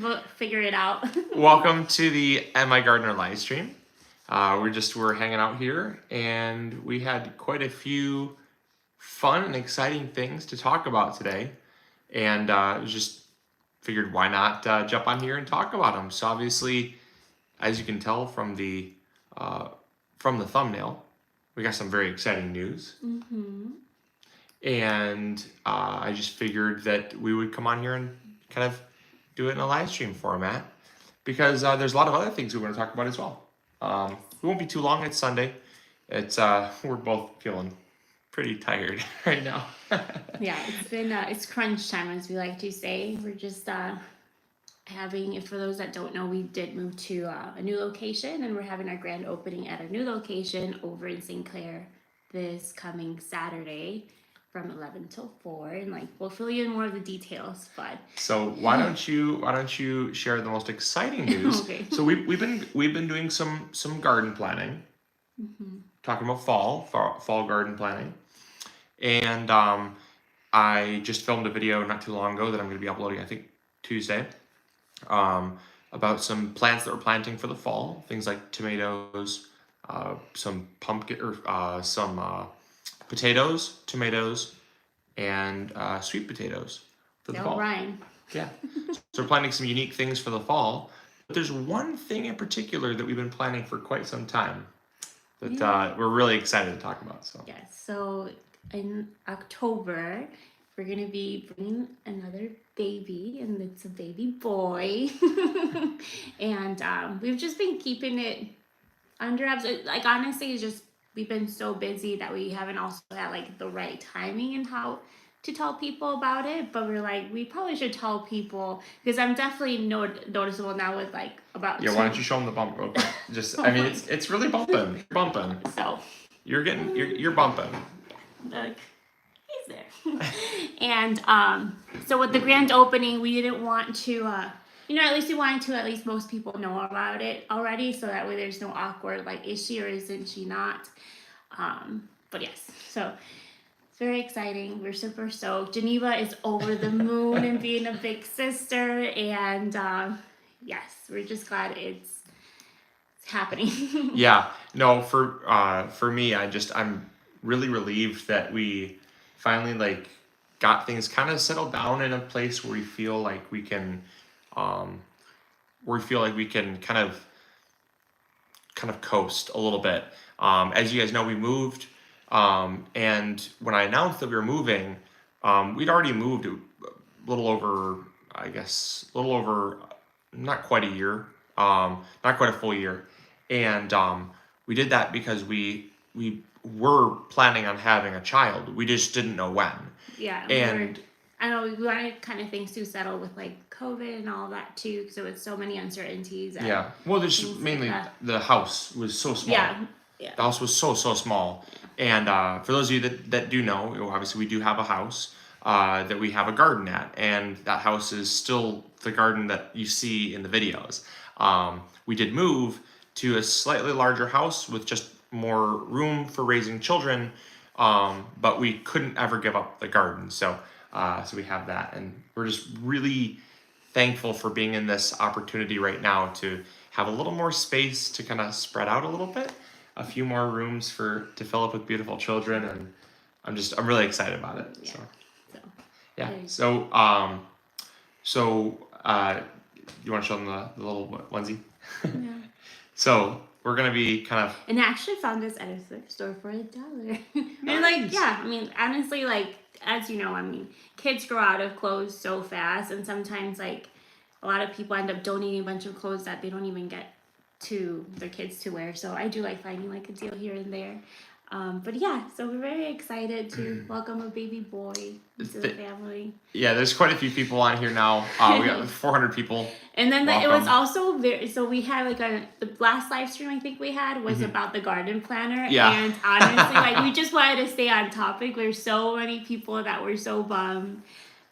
We'll figure it out. Welcome to the MIgardener live stream. We're hanging out here, and we had quite a few fun and exciting things to talk about today, and just figured why not jump on here and talk about them. So obviously, as you can tell from the thumbnail, we got some very exciting news. And I just figured that we would come on here and kind of do it in a live stream format because there's a lot of other things we want to talk about as well. We won't be too long. It's Sunday. It's we're both feeling pretty tired right now. Yeah, it's crunch time, as we like to say. We're just having, for those that don't know, we did move to a new location, and we're having our grand opening at our new location over in St. Clair this coming Saturday from 11 till 4, and we'll fill you in more of the details. But so why don't you share the most exciting news? Okay. So we've been doing some garden planning, talking about fall garden planning, and I just filmed a video not too long ago that I'm going to be uploading, I think Tuesday, about some plants that we're planting for the fall, things like tomatoes, some pumpkin or some potatoes, tomatoes, and sweet potatoes for the fall. Ryan. Yeah. So we're planning some unique things for the fall. But there's one thing in particular that we've been planning for quite some time that we're really excited to talk about. So Yes. So in October, we're going to be bringing another baby, and it's a baby boy. And we've just been keeping it under wraps. Honestly, it's just we've been so busy that we haven't also had the right timing and how to tell people about it. But we're we probably should tell people, because I'm definitely noticeable now with about. Yeah, why don't you show them the bump real quick? Just I mean, it's really bumping. You're bumping. So you're bumping. He's there. And so with the grand opening, we didn't want to at least we wanted to, at least most people know about it already, so that way there's no awkward, is she or isn't she not? But yes, so it's very exciting. We're super stoked. Geneva is over the moon and being a big sister, and yes, we're just glad it's happening. Yeah, no, for me, I'm really relieved that we finally got things kind of settled down in a place where we feel like we can kind of coast a little bit. As you guys know, we moved, and when I announced that we were moving, we'd already moved a little over, not quite a year, not quite a full year, and we did that because we were planning on having a child. We just didn't know when. Yeah, and I know we wanted kind of things to settle with COVID and all that too, because there was so many uncertainties. Yeah, well, there's mainly the house was so small. Yeah. The house was so small, and for those of you that do know, obviously we do have a house that we have a garden at, and that house is still the garden that you see in the videos. We did move to a slightly larger house with just more room for raising children, but we couldn't ever give up the garden. So we have that, and we're just really thankful for being in this opportunity right now to have a little more space to kind of spread out a little bit, a few more rooms to fill up with beautiful children, and I'm really excited about it. Yeah. So you want to show them the little onesie? Yeah. So we're gonna be kind of. And I actually found this at a thrift store for $1. Nice. And honestly, as you know, kids grow out of clothes so fast, and sometimes a lot of people end up donating a bunch of clothes that they don't even get to their kids to wear. So I do finding a deal here and there. But yeah, so we're very excited to welcome a baby boy into the family. Yeah, there's quite a few people on here now. We got 400 people. And then it was also so we had the last live stream I think we had was about the garden planner. Yeah. And honestly, we just wanted to stay on topic. There's so many people that were so bummed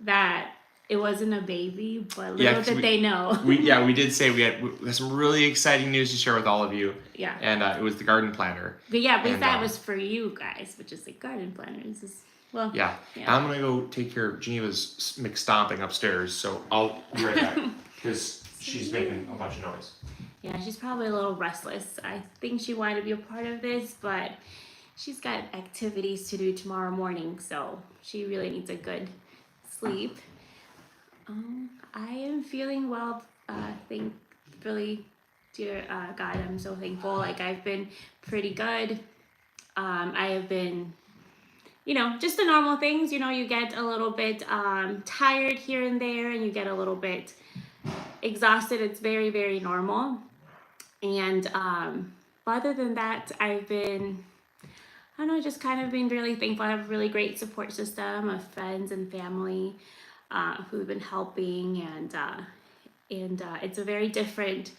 that it wasn't a baby, but little did they know. we did say we had some really exciting news to share with all of you. Yeah. And it was the garden planner. But yeah, that was for you guys, which is garden planners. Well, yeah. I'm going to go take care of Geneva's McStomping upstairs, so I'll be right back. because she's making a bunch of noise. Yeah, she's probably a little restless. I think she wanted to be a part of this, but she's got activities to do tomorrow morning, so she really needs a good sleep. I am feeling well, thankfully, dear God, I'm so thankful. Like, I've been pretty good. I have been, just the normal things. You get a little bit tired here and there, and you get a little bit exhausted. It's very, very normal. And other than that, I've been, I don't know, just kind of been really thankful. I have a really great support system of friends and family who've been helping, and it's a very different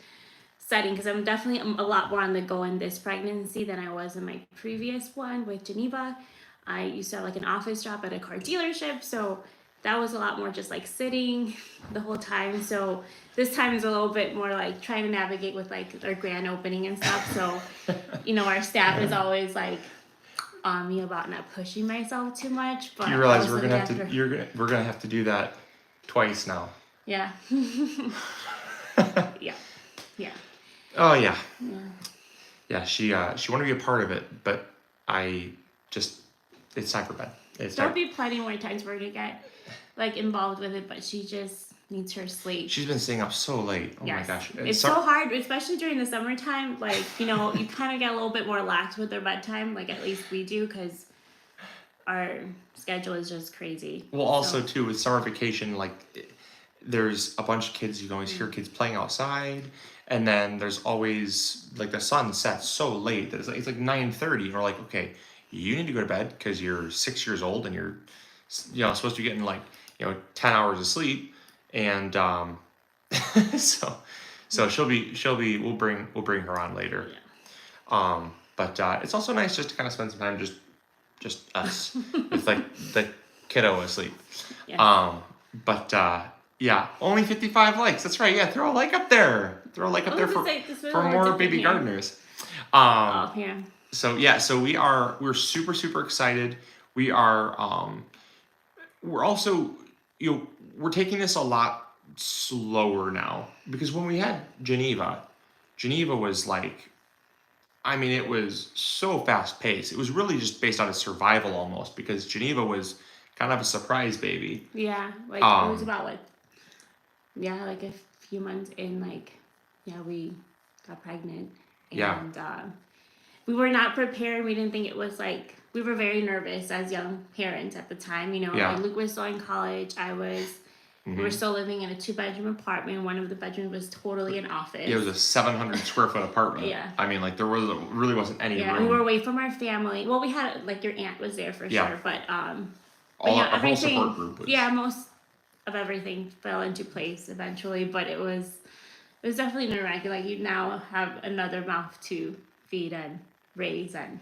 setting because I'm definitely a lot more on the go in this pregnancy than I was in my previous one with Geneva. I used to have like an office job at a car dealership, so that was a lot more just like sitting the whole time. So this time is a little bit more like trying to navigate with like our grand opening and stuff. So, our staff is always like on me about not pushing myself too much. But you realize we're gonna have to do that twice now. Yeah. Yeah. Yeah. Oh yeah. Yeah. Yeah, she wanted to be a part of it, but it's time for bed. There'll be plenty more times for her to get like involved with it, but she just needs her sleep. She's been staying up so late. Oh yes. My gosh. It's so hard, especially during the summertime. Like, you kind of get a little bit more lax with their bedtime, like at least we do, because our schedule is just crazy. Well, also too, with summer vacation, like there's a bunch of kids, you can always hear kids playing outside, and then there's always like the sun sets so late that it's like 9:30, and we're like, okay, you need to go to bed because you're 6 years old and you're supposed to be getting like 10 hours of sleep, and so we'll bring her on later. Yeah. But it's also nice just to kind of spend some time just us with like the kiddo asleep. Yeah. But yeah, only 55 likes. That's right. Yeah, throw a like up there. Throw a like up there for more baby gardeners. Yeah. So we're super, super excited. We are we're also we're taking this a lot slower now, because when we had Geneva was like, I mean, it was so fast paced. It was really just based on a survival almost, because Geneva was kind of a surprise baby. Yeah, like it was about like a few months in, we got pregnant, and we were not prepared. We didn't think it was like, we were very nervous as young parents at the time. Luke was still in college. We were still living in a 2-bedroom apartment. One of the bedrooms was totally an office. It was a 700 square foot apartment. Yeah. I mean, like really wasn't any room. Yeah, we were away from our family. Well, we had like your aunt was there for sure, but our whole support group was. Yeah, most of everything fell into place eventually, but it was definitely nerve-wracking. Like, you now have another mouth to feed and raise, and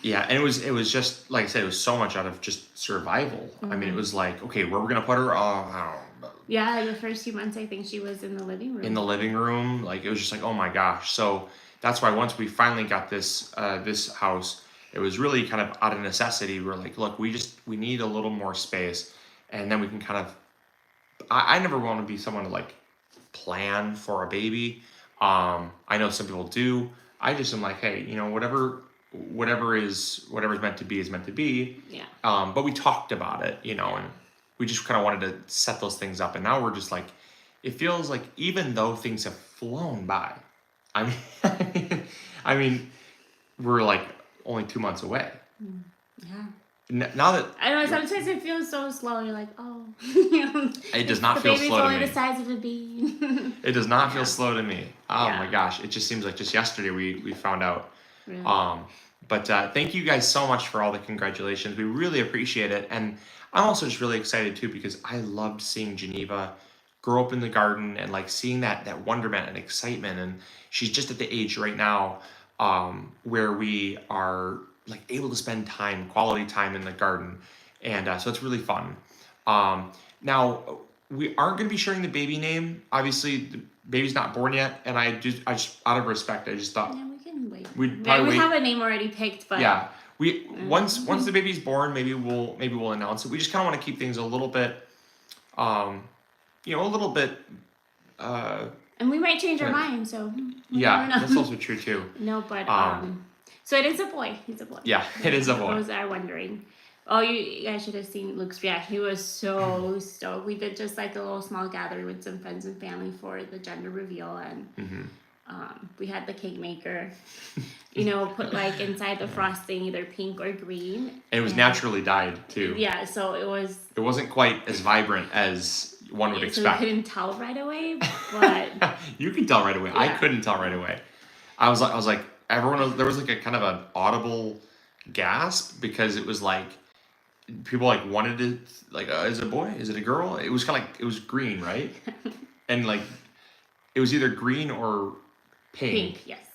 Yeah, and it was just like I said, it was so much out of just survival. I mean, it was like, okay, where we're gonna put her? I don't know. Yeah, like the first few months, I think she was in the living room. In the living room, like it was just like, oh my gosh. So that's why once we finally got this house, it was really kind of out of necessity. We're like, look, we need a little more space, and then we can kind of. I never want to be someone to like plan for a baby. I know some people do. I just am like, hey, whatever's meant to be is meant to be. Yeah. But we talked about it, and we just kind of wanted to set those things up. And now we're just like, it feels like even though things have flown by, I mean, we're like only 2 months away. Yeah. Now that I know, sometimes it feels so slow. You're like, oh. It does not feel slow to me. The baby's only the size of a bean. It does not feel slow to me. Oh my gosh! It just seems like just yesterday we found out. Really? But thank you guys so much for all the congratulations. We really appreciate it, and I'm also just really excited too, because I loved seeing Geneva grow up in the garden and like seeing that wonderment and excitement, and she's just at the age right now where we are like able to spend quality time in the garden, and so it's really fun. Now we aren't going to be sharing the baby name. Obviously, the baby's not born yet, and I just out of respect, I just thought we can wait. We have a name already picked, but once the baby's born, maybe we'll announce it. We just kind of want to keep things a little bit, a little bit And we might change our mind, so we yeah, never know. that's also true too. No, but so it is a boy. He's a boy. Yeah, it is a boy. Those are wondering. Oh, you guys should have seen Luke's reaction. He was so stoked. We did just like a little small gathering with some friends and family for the gender reveal, and we had the cake maker. Put like inside the frosting either pink or green. And it was naturally dyed too. Yeah, so it was. It wasn't quite as vibrant as one would expect. So we couldn't tell right away, but you could tell right away. Yeah. I couldn't tell right away. I was like, there was like a kind of an audible gasp because it was like people like wanted to like, is it a boy? Is it a girl? It was kind of like it was green, right? And like it was either green or pink. Yes.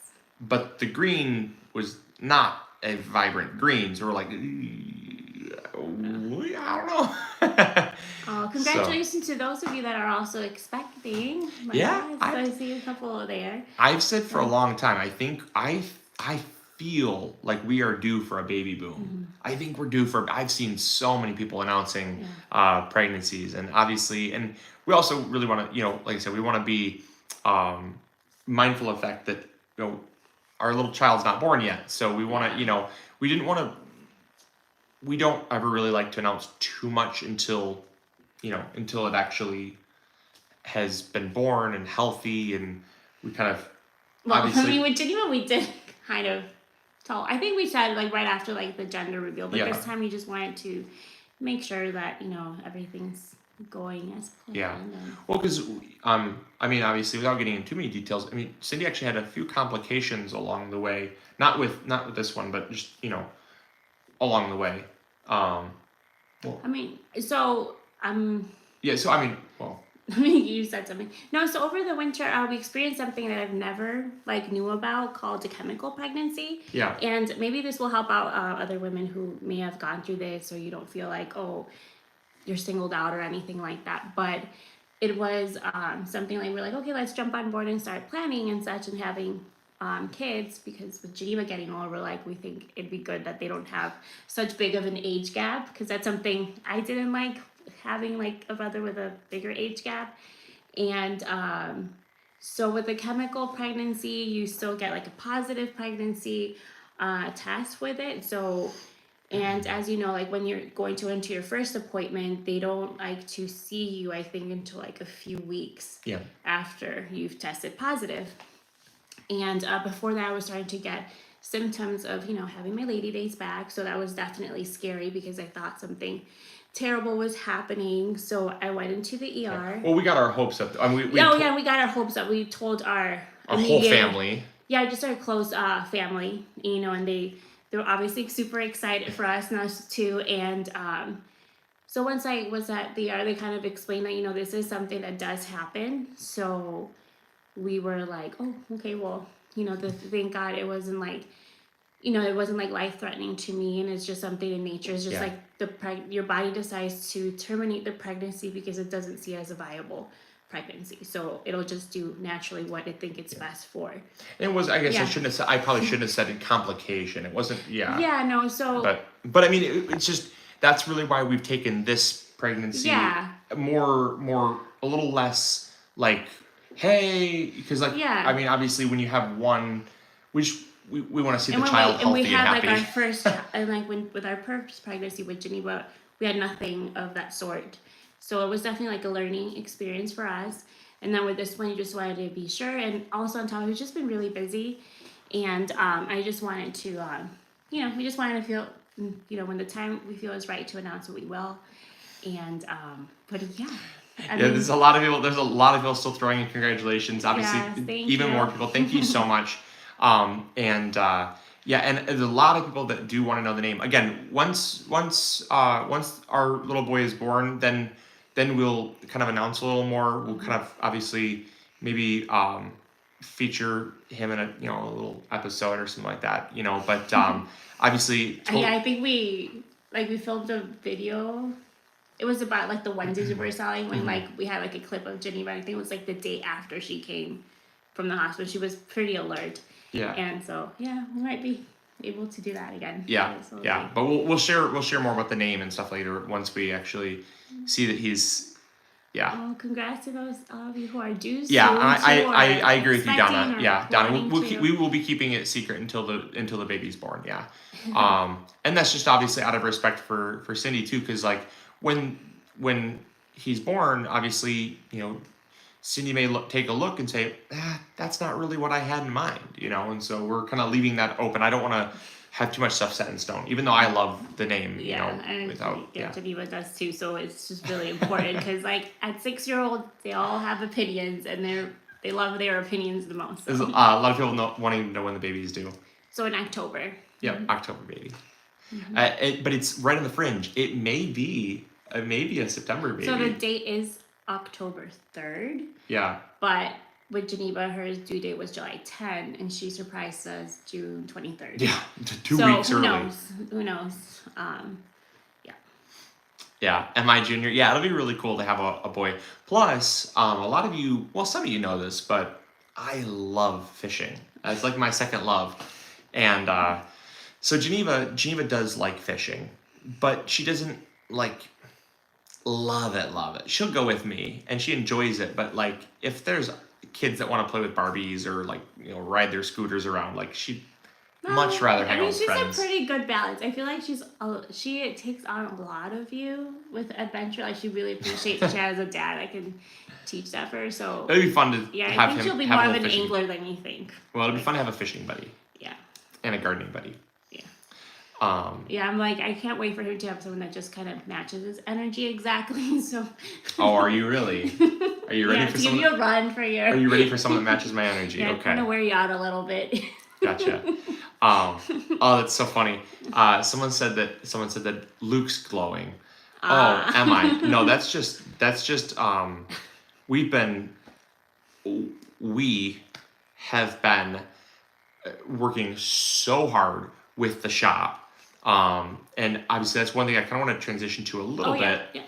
But the green was not a vibrant green, so we're like, I don't know. Oh, congratulations to those of you that are also expecting. Yeah, I see a couple there. I've said for a long time, I think I feel like we are due for a baby boom. Mm-hmm. I think we're due for. I've seen so many people announcing pregnancies, and obviously, and we also really want to, like I said, we want to be mindful of the fact that our little child's not born yet, so we want to, we didn't want to. We don't ever really like to announce too much until it actually has been born and healthy, and we kind of. Well, obviously, I mean, with Geneva, we did kind of tell. I think we said like right after like the gender reveal, but this time we just wanted to make sure that everything's going as planned. Yeah. Well, because I mean, obviously, without getting into too many details, I mean, Cindy actually had a few complications along the way. Not with this one, but just along the way. Well, I mean, so yeah. So I mean, well. You said something. No, so over the winter, we experienced something that I've never knew about called a chemical pregnancy. Yeah. And maybe this will help out other women who may have gone through this, or you don't feel like, oh, you're singled out or anything like that. But it was something like we're like, okay, let's jump on board and start planning and such and having kids, because with Geneva getting older, we think it'd be good that they don't have such big of an age gap, because that's something I didn't like, having a brother with a bigger age gap. And so with the chemical pregnancy, you still get a positive pregnancy test with it. So, and as you know, when you're going to into your first appointment, they don't like to see you, I think, until a few weeks after you've tested positive. And before that, I was starting to get symptoms of having my lady days back. So that was definitely scary, because I thought something terrible was happening. So I went into the ER. Well, we got our hopes up. I mean, we got our hopes up. We told our whole family. Yeah, just our close family, and they were obviously super excited for us and us too. And so once I was at the ER, they kind of explained that, this is something that does happen. So we were like, oh, okay, well, thank God it wasn't it wasn't life-threatening to me, and it's just something in nature. It's just your body decides to terminate the pregnancy because it doesn't see it as a viable pregnancy. So it'll just do naturally what it think it's best for. And it was, I guess I probably shouldn't have said complication. It wasn't, Yeah, no, so. But I mean, it's just, that's really why we've taken this pregnancy more, a little less hey, because I mean, obviously when you have one, which we want to see the child healthy and happy. And we had our first, and with our first pregnancy with Geneva, we had nothing of that sort. So it was definitely a learning experience for us. And then with this one, you just wanted to be sure. And also on top, we've just been really busy. And I just wanted to, we just wanted to feel, when the time we feel is right to announce it, we will. And, but yeah. I mean, there's a lot of people still throwing in congratulations. Obviously, even more people. Thank you so much. And there's a lot of people that do want to know the name. Again, once our little boy is born, then we'll kind of announce a little more. We'll kind of obviously maybe feature him in a little episode or something like that. But obviously. I think we filmed a video. It was about the onesies we were selling when we had a clip of Geneva. I think it was the day after she came from the hospital. She was pretty alert. Yeah. And so we might be able to do that again. Yeah. So But we'll share more about the name and stuff later once we actually see that he's Yeah. Well, congrats to those of you who are due soon. Yeah, I agree with you, Donna. Yeah, Donna, to. we will be keeping it secret until the baby's born. Yeah, and that's just obviously out of respect for Cindy too, because like when he's born, obviously Cindy may take a look and say, that's not really what I had in mind, and so we're kind of leaving that open. I don't want to have too much stuff set in stone, even though I love the name, and Geneva does too, so it's just really important because like at 6-year-old, they all have opinions and they love their opinions the most. So. There's a lot of people wanting to know when the baby's due. So in October. Yep, mm-hmm. October baby. Mm-hmm. But it's right on the fringe. It may be a September baby. So the date is October 3rd. Yeah. But with Geneva, her due date was July 10, and she surprised us June 23rd. Yeah, 2 weeks early. Who knows? Yeah. Yeah, MI Junior. Yeah, it'll be really cool to have a boy. Plus, a lot of you, well, some of you know this, but I love fishing. It's like my second love. And so Geneva does like fishing, but she doesn't like love it. She'll go with me and she enjoys it, but like if there's kids that want to play with Barbies or like ride their scooters around, like she'd much rather hang out with friends. She's a pretty good balance. I feel like she takes on a lot of you with adventure. Like she really appreciates that she has a dad that can teach that for her. So it'd be fun to have him. I think she'll be more of an angler than you think. Well, it'd be fun to have a fishing buddy. Yeah. And a gardening buddy. Yeah, I'm like, I can't wait for him to have someone that just kind of matches his energy exactly. So. Oh, are you really? Are you ready for to give you a run for your? Are you ready for someone that matches my energy? Yeah, okay. Kind of wear you out a little bit. Gotcha. Oh, that's so funny. Someone said that Luke's glowing. Oh, am I? No, that's just. We have been working so hard with the shop. And obviously that's one thing I kind of want to transition to a little bit. Yeah.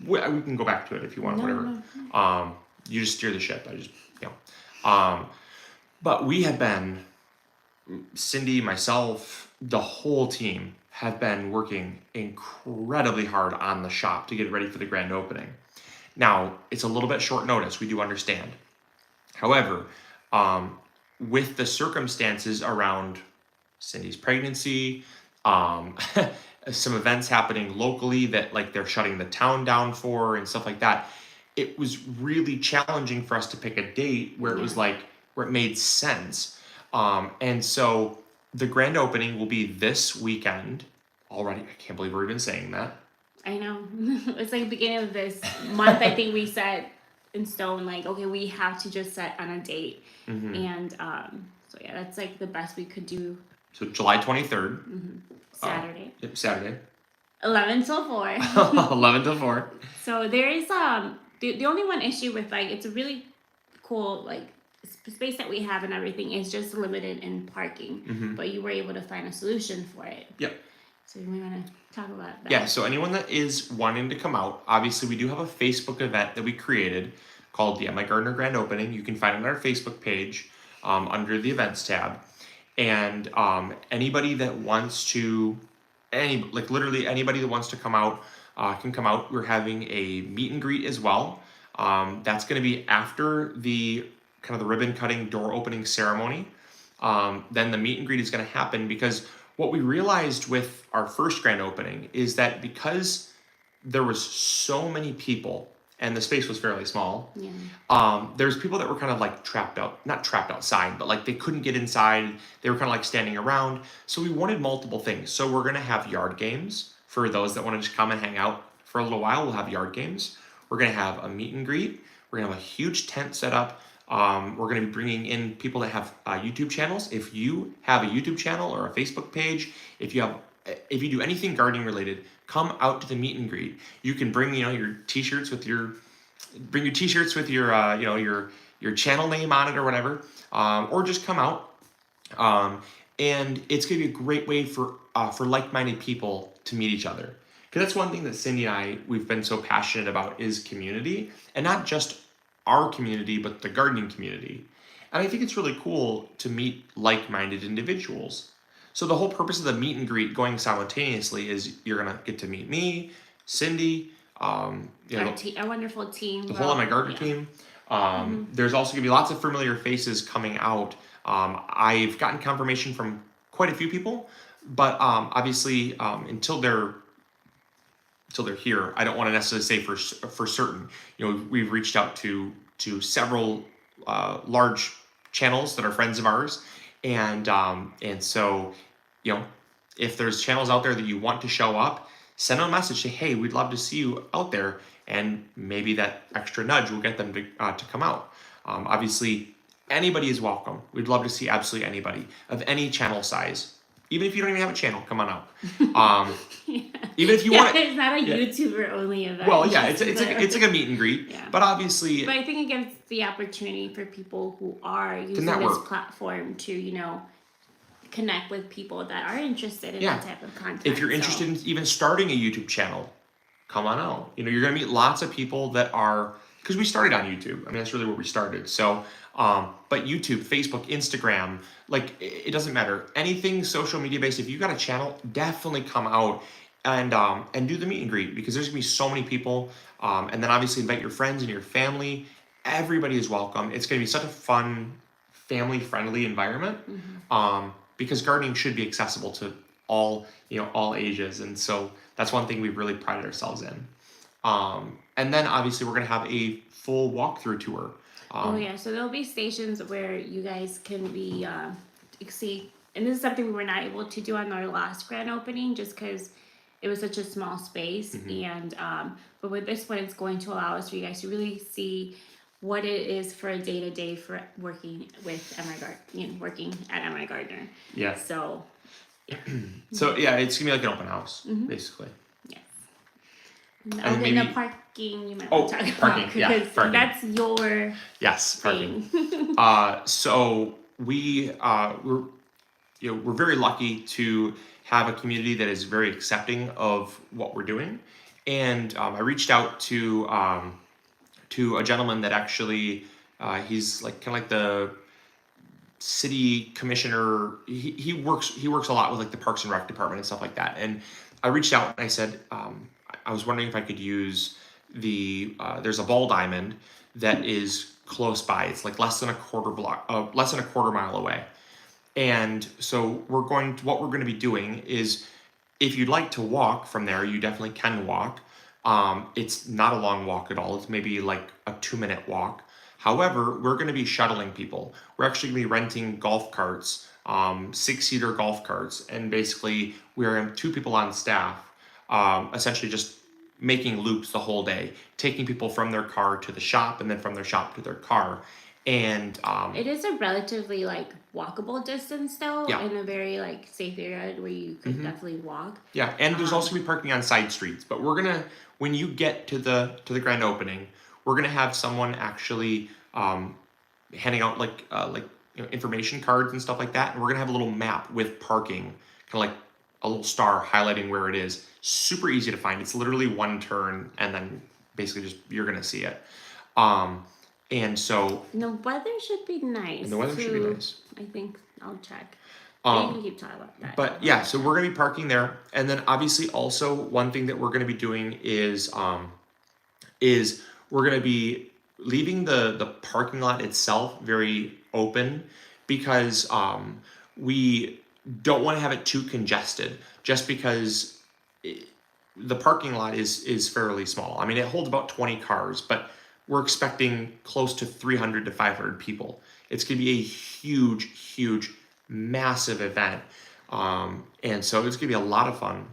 We can go back to it if you want, whatever. No. You just steer the ship. But we have been, Cindy, myself, the whole team have been working incredibly hard on the shop to get ready for the grand opening. Now, it's a little bit short notice. We do understand. However, with the circumstances around Cindy's pregnancy, some events happening locally that like they're shutting the town down for and stuff like that, it was really challenging for us to pick a date where it was like where it made sense. And so the grand opening will be this weekend already. I can't believe we're even saying that. I know. It's like the beginning of this month. I think we set in stone like, okay, we have to just set on a date. Mm-hmm. And so yeah, that's like the best we could do. So July 23rd. Mm-hmm. Saturday. Yep, Saturday. 11 till 4. 11 till 4. So there is the only one issue with like it's a really cool like space that we have and everything is just limited in parking. Mm-hmm. But you were able to find a solution for it. Yep. So we want to talk about that. Yeah, so anyone that is wanting to come out, obviously we do have a Facebook event that we created called the MIgardener Grand Opening. You can find it on our Facebook page under the events tab. And anybody that wants to, literally anybody that wants to come out can come out. We're having a meet and greet as well. That's going to be after the kind of the ribbon cutting door opening ceremony. Then the meet and greet is going to happen because what we realized with our first grand opening is that because there was so many people and the space was fairly small, there's people that were kind of like not trapped outside, but like they couldn't get inside. They were kind of like standing around. So we wanted multiple things. So we're going to have yard games for those that want to just come and hang out for a little while. We'll have yard games. We're going to have a meet and greet. We're going to have a huge tent set up. We're going to be bringing in people that have YouTube channels. If you have a YouTube channel or a Facebook page, if you do anything gardening related, come out to the meet and greet. You can bring your t-shirts with your your channel name on it or whatever, or just come out. And it's going to be a great way for like-minded people to meet each other. Because that's one thing that Cindy and we've been so passionate about is community, and not just our community, but the gardening community. And I think it's really cool to meet like-minded individuals. So the whole purpose of the meet and greet going simultaneously is you're going to get to meet me, Cindy, Our wonderful team. The whole MIgardener team. There's also going to be lots of familiar faces coming out. I've gotten confirmation from quite a few people, but obviously until they're here, I don't want to necessarily say for certain. We've reached out to several large channels that are friends of ours, and so if there's channels out there that you want to show up, send them a message. Say, hey, we'd love to see you out there, and maybe that extra nudge will get them to come out. Obviously, anybody is welcome. We'd love to see absolutely anybody of any channel size. Even if you don't even have a channel, come on out. Even if you want it. It's not a YouTuber only event. Well, yeah, it's like a meet and greet. Yeah. But obviously. But I think it gives the opportunity for people who are using this platform to, connect with people that are interested in that type of content. If you're interested in even starting a YouTube channel, come on out. You're going to meet lots of people that are, because we started on YouTube. I mean, that's really where we started. So, but YouTube, Facebook, Instagram, it doesn't matter. Anything social media based, if you've got a channel, definitely come out and do the meet and greet, because there's going to be so many people. And then obviously invite your friends and your family. Everybody is welcome. It's going to be such a fun, family-friendly environment. Because gardening should be accessible to all ages, and so that's one thing we've really prided ourselves in. And then obviously we're gonna have a full walkthrough tour. So there'll be stations where you guys can be see, and this is something we were not able to do on our last grand opening just because it was such a small space, and but with this one, it's going to allow us for you guys to really see what it is for a day-to-day for working with MIgardener, working at MIgardener. Yeah. So, yeah. So yeah, it's gonna be like an open house, basically. Yes. And then the parking, you might want to talk parking, about, because parking. that's your parking. thing. So we're very lucky to have a community that is very accepting of what we're doing, and I reached out to a gentleman that actually he's like the city commissioner. He works a lot with the Parks and Rec department and stuff like that. And I reached out and I said I was wondering if I could use there's a ball diamond that is close by. It's less than a quarter mile away. And so what we're going to be doing is, if you'd like to walk from there, you definitely can walk. It's not a long walk at all. It's maybe a 2-minute walk. However, we're going to be shuttling people. We're actually going to be renting golf carts, 6-seater golf carts. And basically we are 2 people on staff, essentially just making loops the whole day, taking people from their car to the shop and then from their shop to their car. And it is a relatively walkable distance though, in a very safe area where you could definitely walk. Yeah, and there's also gonna be parking on side streets. But we're gonna, when you get to the grand opening, we're gonna have someone actually handing out information cards and stuff like that, and we're gonna have a little map with parking, kind of a little star highlighting where it is. Super easy to find. It's literally one turn, and then basically just you're gonna see it. And so the weather should be nice. I think I'll check. You can keep talking about that. But yeah, so we're gonna be parking there, and then obviously also one thing that we're gonna be doing is we're gonna be leaving the parking lot itself very open, because we don't want to have it too congested. Just because the parking lot is fairly small. I mean, it holds about 20 cars, but we're expecting close to 300 to 500 people. It's going to be a huge, massive event. And so it's going to be a lot of fun.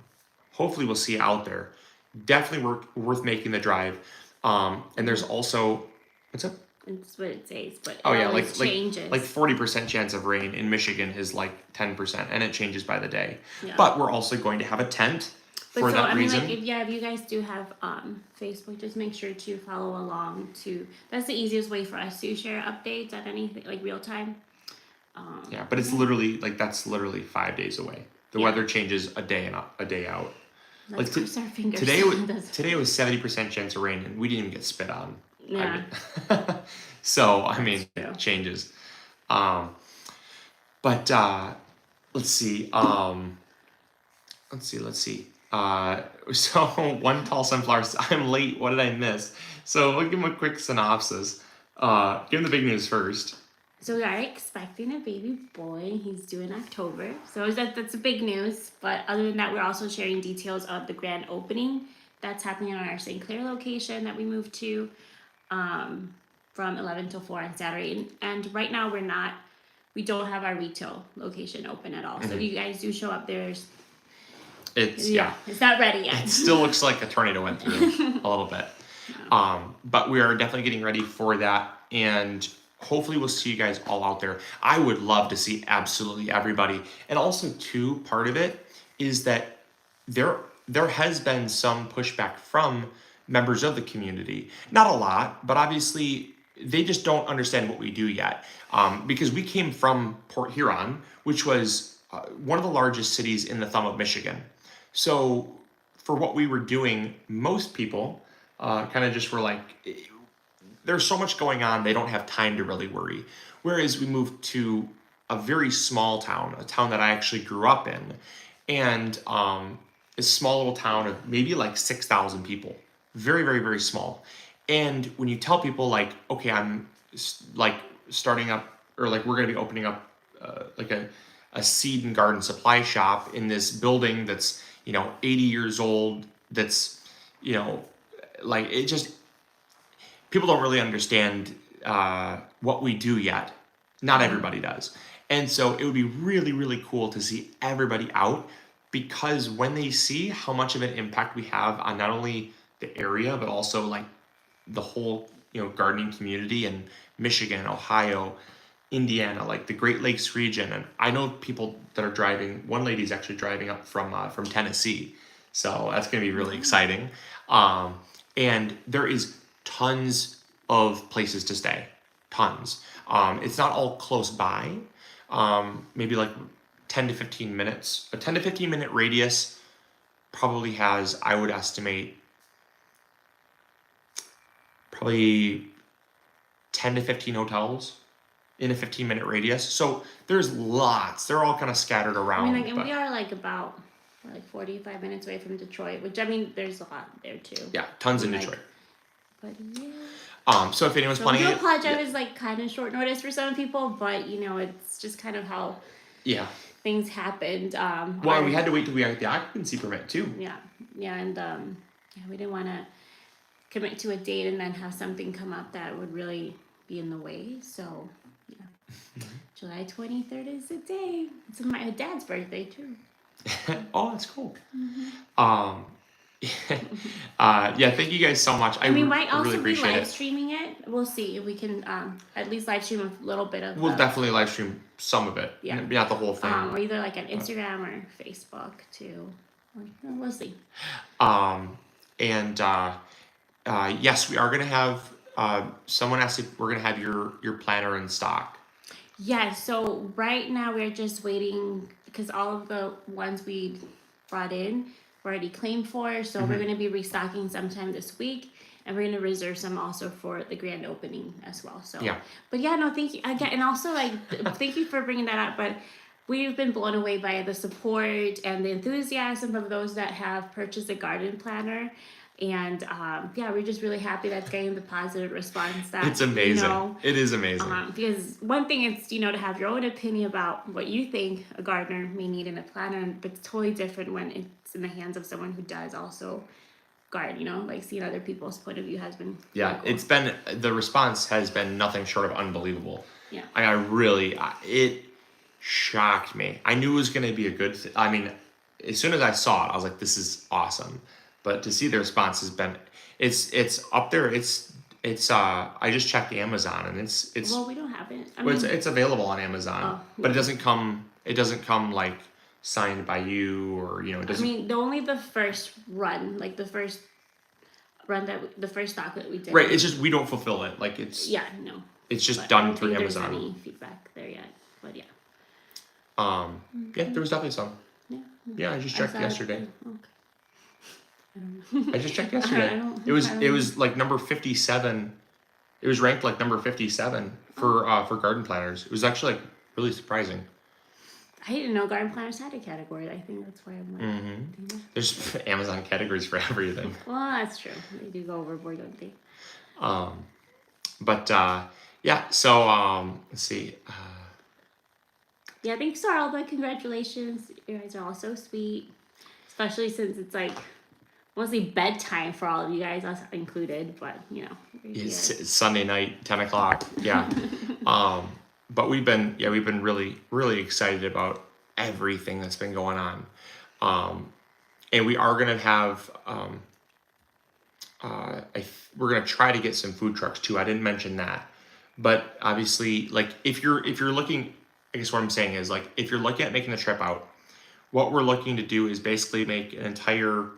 Hopefully we'll see you out there. Definitely worth making the drive. And there's also, what's up? It's what it says, but it changes. 40% chance of rain in Michigan is 10%, and it changes by the day. Yeah. But we're also going to have a tent for that reason. If you guys do have Facebook, just make sure to follow along that's the easiest way for us to share updates on anything real time. Yeah, but it's literally that's literally 5 days away. The weather changes a day out. Let's cross our fingers. Today was 70% chance of rain, and we didn't even get spit on. Yeah. So it changes. But let's see. So one tall sunflower. I'm late. What did I miss? So we'll give him a quick synopsis. Give him the big news first. So we are expecting a baby boy. He's due in October. So that's a big news. But other than that, we're also sharing details of the grand opening that's happening on our St. Clair location that we moved to from 11 till 4 on Saturday. And right now we don't have our retail location open at all. So if you guys do show up, it's not ready yet. It still looks like a tornado went through a little bit. But we are definitely getting ready for that, and hopefully we'll see you guys all out there. I would love to see absolutely everybody. And also too, part of it is that there has been some pushback from members of the community. Not a lot, but obviously they just don't understand what we do yet. Because we came from Port Huron, which was one of the largest cities in the thumb of Michigan. So for what we were doing, most people kind of just were like, there's so much going on, they don't have time to really worry. Whereas we moved to a very small town, a town that I actually grew up in, and a small little town of maybe like 6,000 people. Very, very, very small. And when you tell people like, okay, I'm like starting up, or like we're going to be opening up like a seed and garden supply shop in this building that's, 80 years old, that's, like it just, people don't really understand what we do yet. Not everybody does. And so it would be really, really cool to see everybody out, because when they see how much of an impact we have on not only the area, but also like the whole, gardening community in Michigan, Ohio, Indiana, like the Great Lakes region. And I know people that are driving, one lady's actually driving up from Tennessee. So that's going to be really exciting. And there is tons of places to stay, tons. It's not all close by, maybe like 10 to 15 minutes. A 10 to 15 minute radius probably has, I would estimate, probably 10 to 15 hotels in a 15-minute radius. So there's lots. They're all kind of scattered around. And we are about 45 minutes away from Detroit, which there's a lot there too. Yeah, tons in Detroit. But yeah. So if anyone's planning, I apologize. Was kind of short notice for some people, but it's just kind of how things happened. Well, we had to wait till we got the occupancy permit too. Yeah, and we didn't want to commit to a date and then have something come up that would really be in the way. So July 23rd is the day. It's my dad's birthday too. Oh, that's cool. Thank you guys so much. We might also really be live streaming it. We'll see if we can at least live stream a little bit of We'll definitely live stream some of it. Yeah. Not the whole thing. Or either on Instagram or Facebook too. We'll see. Yes, we are going to have, someone asked if we're going to have your planner in stock. Yeah, so right now we're just waiting because all of the ones we brought in were already claimed for. So we're going to be restocking sometime this week, and we're going to reserve some also for the grand opening as well. So, but thank you again. And also thank you for bringing that up. But we've been blown away by the support and the enthusiasm of those that have purchased a garden planner. And we're just really happy that's getting the positive response. That it's amazing. It is amazing. Because one thing is to have your own opinion about what you think a gardener may need in a planner, but it's totally different when it's in the hands of someone who does also garden. Seeing other people's point of view has been really cool. It's been, the response has been nothing short of unbelievable. Yeah, it shocked me. I knew it was going to be a good thing. I mean, as soon as I saw it, I was like, this is awesome. But to see the response has been, it's up there. It's I just checked Amazon, and it's. Well, we don't have it. It's available on Amazon, but it doesn't come like signed by you, or it doesn't. Only the first run, the first stock that we did. Right. It's just we don't fulfill it. It's. Yeah. No. It's just done through Amazon. There's any feedback there yet, but yeah. There was definitely some. Yeah. Yeah, I just checked yesterday. Okay. I just checked yesterday. It was like number 57. It was ranked like number 57 for garden planners. It was actually really surprising. I didn't know garden planners had a category. I think that's why I'm like. Mm-hmm. There's Amazon categories for everything. Well, that's true. They do go overboard, don't they? But yeah. So let's see. Yeah, thanks for all the congratulations. You guys are all so sweet, especially since it's like mostly bedtime for all of you guys, us included. But you know, it's Sunday night, 10 o'clock. Yeah. But we've been really excited about everything that's been going on. And we are gonna have we're gonna try to get some food trucks too. I didn't mention that, but obviously, like if you're looking, I guess what I'm saying is like if you're looking at making a trip out, what we're looking to do is basically make an entire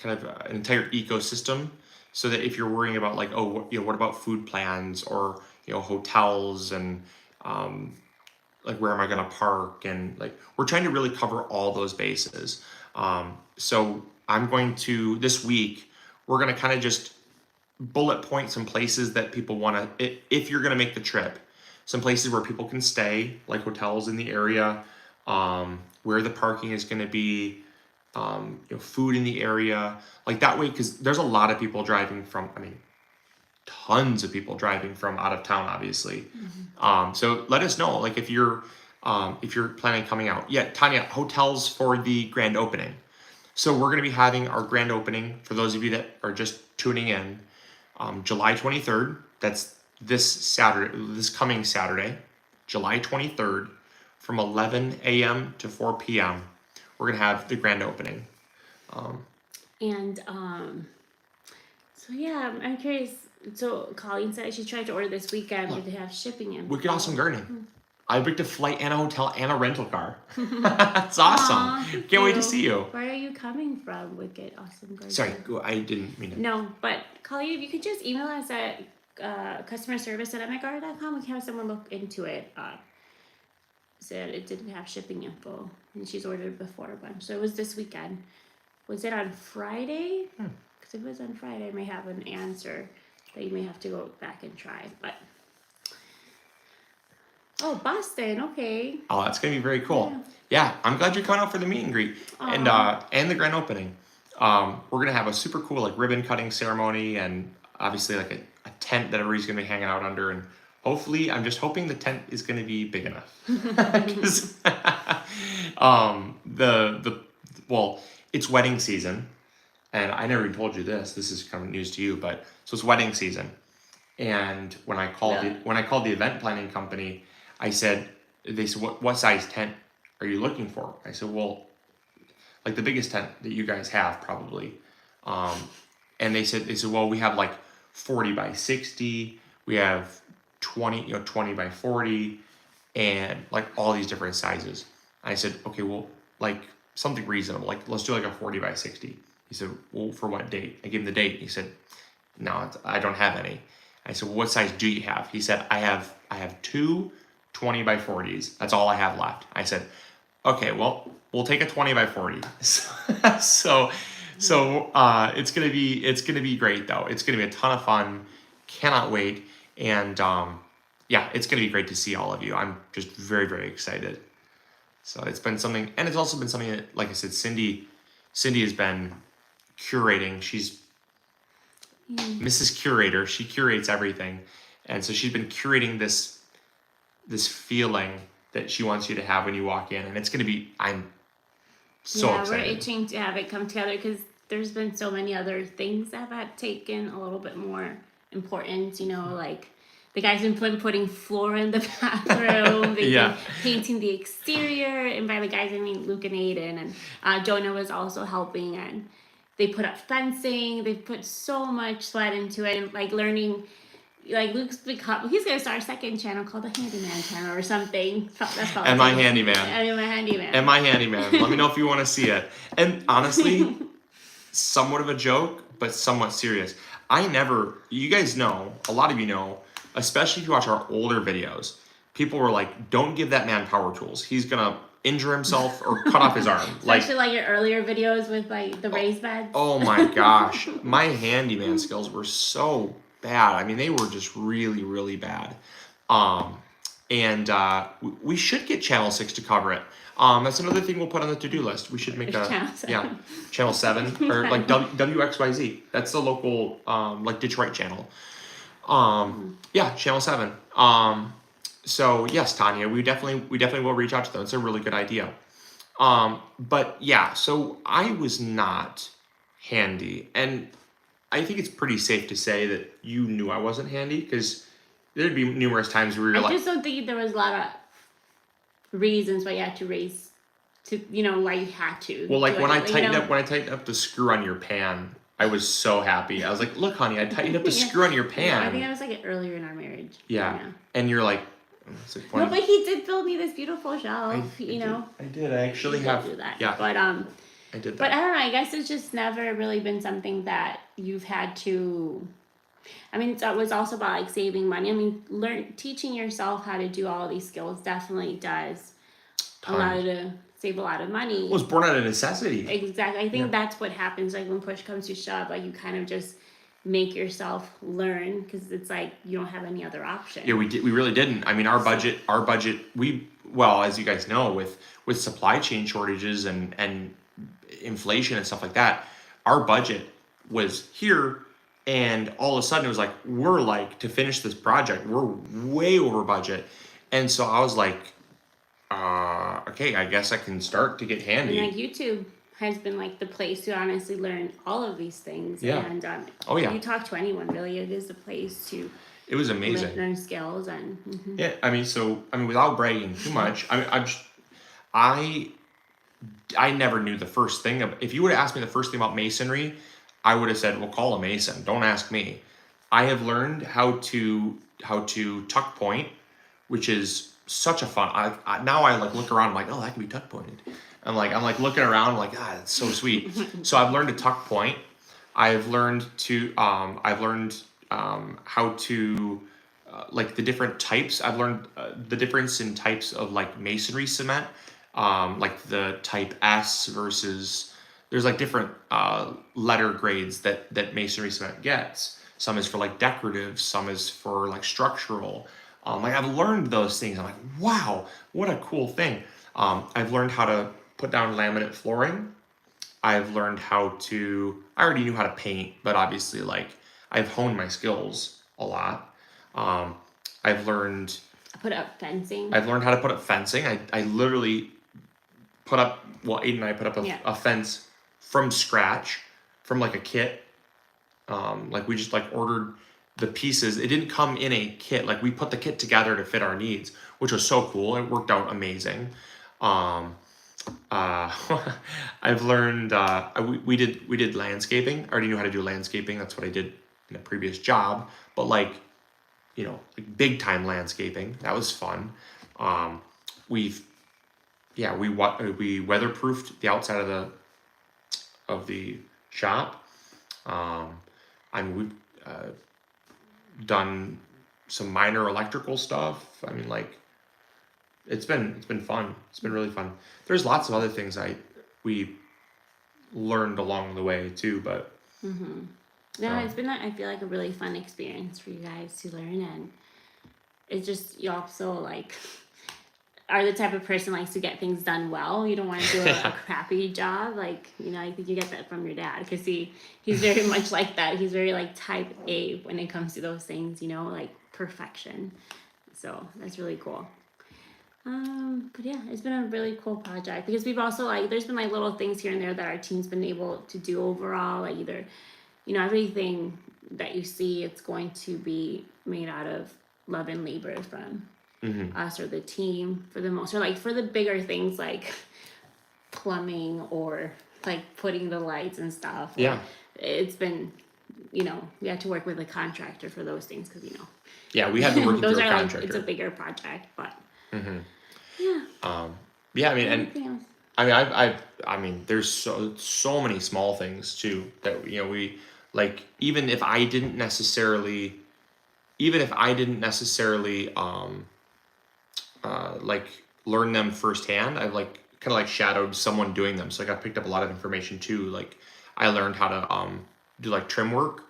an entire ecosystem, so that if you're worrying about like, oh, you know, what about food plans or, you know, hotels and like where am I going to park, and like we're trying to really cover all those bases. So I'm going to this week we're going to kind of just bullet point some places that people want to, if you're going to make the trip, some places where people can stay, like hotels in the area, where the parking is going to be, you know, food in the area, like that way, because there's a lot of people driving from, I mean, tons of people driving from out of town, obviously. So let us know, like if you're planning on coming out. Yeah, Tanya, hotels for the grand opening. So we're going to be having our grand opening, for those of you that are just tuning in, July 23rd. That's this coming Saturday, July 23rd, from 11 a.m. to 4 p.m. We're going to have the grand opening. So yeah, I'm curious. So Colleen said she tried to order this weekend, but they have shipping in. Wicked Awesome Gardening. I booked a flight and a hotel and a rental car. That's awesome. Aww, Can't wait to see you. Where are you coming from, Wicked Awesome Gardening? Sorry, I didn't mean to. No, but Colleen, if you could just email us at customer service at MIgardener.com, we can have someone look into it. Said it didn't have shipping info, and she's ordered before a bunch. So it was this weekend. Was it on Friday? Because if it was on Friday, I may have an answer that you may have to go back and try. But oh, Boston, okay. Oh, that's gonna be very cool. Yeah, I'm glad you're coming out for the meet and greet and the grand opening. We're gonna have a super cool like ribbon cutting ceremony, and obviously like a tent that everybody's gonna be hanging out under, and hopefully, I'm just hoping the tent is going to be big enough. Well, it's wedding season, and I never even told you this. This is kind of news to you, but so it's wedding season, and when I called the event planning company, they said, what size tent are you looking for? I said, well, like the biggest tent that you guys have probably, and they said, well, we have like 40 by 60, we have 20 by 40, and like all these different sizes. I said, okay, well, like something reasonable, like let's do like a 40 by 60. He said, well, for what date? I gave him the date. He said, no, I don't have any. I said, well, what size do you have? He said, I have two 20 by 40s. That's all I have left. I said, okay, well, we'll take a 20 by 40. So it's gonna be great though. It's gonna be a ton of fun. Cannot wait. And yeah, it's going to be great to see all of you. I'm just very, very excited. So it's been something, and it's also been something that, like I said, Cindy has been curating. She's Mrs. Curator. She curates everything. And so she's been curating this feeling that she wants you to have when you walk in. And it's going to be, I'm so excited. We're itching to have it come together because there's been so many other things that have taken a little bit more importance, you know, like the guys have been putting floor in the bathroom, they've been painting the exterior, and by the guys I mean Luke and Aiden, and Jonah was also helping, and they put up fencing, they've put so much sweat into it, and like learning, like he's gonna start a second channel called the Handyman channel or something. That's called And my handyman. And my handyman. Let me know if you want to see it. And honestly, somewhat of a joke, but somewhat serious. You guys know, a lot of you know, especially if you watch our older videos, people were like, don't give that man power tools. He's going to injure himself or cut off his arm. Especially like your earlier videos with like the raised beds. Oh my gosh. My handyman skills were so bad. I mean, they were just really, really bad. and we should get Channel 6 to cover it. That's another thing we'll put on the to-do list. We should make Channel 7. Channel 7 or like WXYZ. That's the local like Detroit channel. Channel 7. So yes, Tanya, we definitely will reach out to them. It's a really good idea. But yeah, so I was not handy, and I think it's pretty safe to say that you knew I wasn't handy, because there'd be numerous times where you're I just don't think there was a lot of reasons why you had to raise to, why you had to. well, like when I tightened up the screw on your pan, I was so happy. I was like, "Look, honey, I tightened up the screw on your pan." I think I was like earlier in our marriage. Yeah, and you're like, no, but he did build me this beautiful shelf. I did. I actually have. Do that. Yeah, but I did that. But I don't know. I guess it's just never really been something that you've had to. I mean, it was also about like saving money. I mean, teaching yourself how to do all these skills definitely does allow you to save a lot of money. It was born out of necessity. Exactly. I think that's what happens. Like when push comes to shove, like you kind of just make yourself learn, because it's like you don't have any other option. Yeah, we really didn't. I mean, our budget. As you guys know, with supply chain shortages and inflation and stuff like that, our budget was here. And all of a sudden it was like, we're like, to finish this project, we're way over budget. And so I was like, okay, I guess I can start to get handy. And like YouTube has been like the place to honestly learn all of these things. Yeah. And you talk to anyone, really, it is the place to. It was amazing. Learn skills and. Mm-hmm. Yeah, I mean, without bragging too much, I never knew the first thing if you would have asked me the first thing about masonry, I would have said, well, call a mason. Don't ask me. I have learned how to tuck point, which is such a fun. Now I like look around. I'm like, oh, that can be tuck pointed. I'm like looking around. I'm like, that's so sweet. So I've learned to tuck point. I've learned how to like the different types. I've learned the difference in types of like masonry cement, like the type S versus. There's like different letter grades that masonry cement gets. Some is for like decorative, some is for like structural. Like I've learned those things. I'm like, wow, what a cool thing. I've learned how to put down laminate flooring. I've learned how to. I already knew how to paint, but obviously, like I've honed my skills a lot. I've learned. Put up fencing. I've learned how to put up fencing. I literally put up. Well, Aiden and I put up a fence from scratch, from like a kit. Like we just like ordered the pieces. It didn't come in a kit. Like we put the kit together to fit our needs, which was so cool. It worked out amazing. I've learned. We did landscaping. I already knew how to do landscaping. That's what I did in a previous job. But like big time landscaping. That was fun. We weatherproofed the outside of the shop. We've done some minor electrical stuff. I mean, like it's been fun. It's been really fun. There's lots of other things we learned along the way too, but it's been I feel like a really fun experience for you guys to learn, and it's just you also like are the type of person likes to get things done well. You don't want to do a crappy job. Like, I think you get that from your dad, because he's very much like that. He's very like type A when it comes to those things, like perfection. So that's really cool. But yeah, it's been a really cool project, because we've also there's been little things here and there that our team's been able to do overall. Like either, everything that you see, it's going to be made out of love and labor from us or the team for the most, or like for the bigger things like plumbing or like putting the lights and stuff. Yeah. It's been, we had to work with a contractor for those things, because Yeah, we had to work through a contractor. It's a bigger project, but yeah. I mean, there's so many small things too that we like. Even if I didn't necessarily like learn them firsthand, I've like kind of like shadowed someone doing them. So like I picked up a lot of information too. Like I learned how to do like trim work.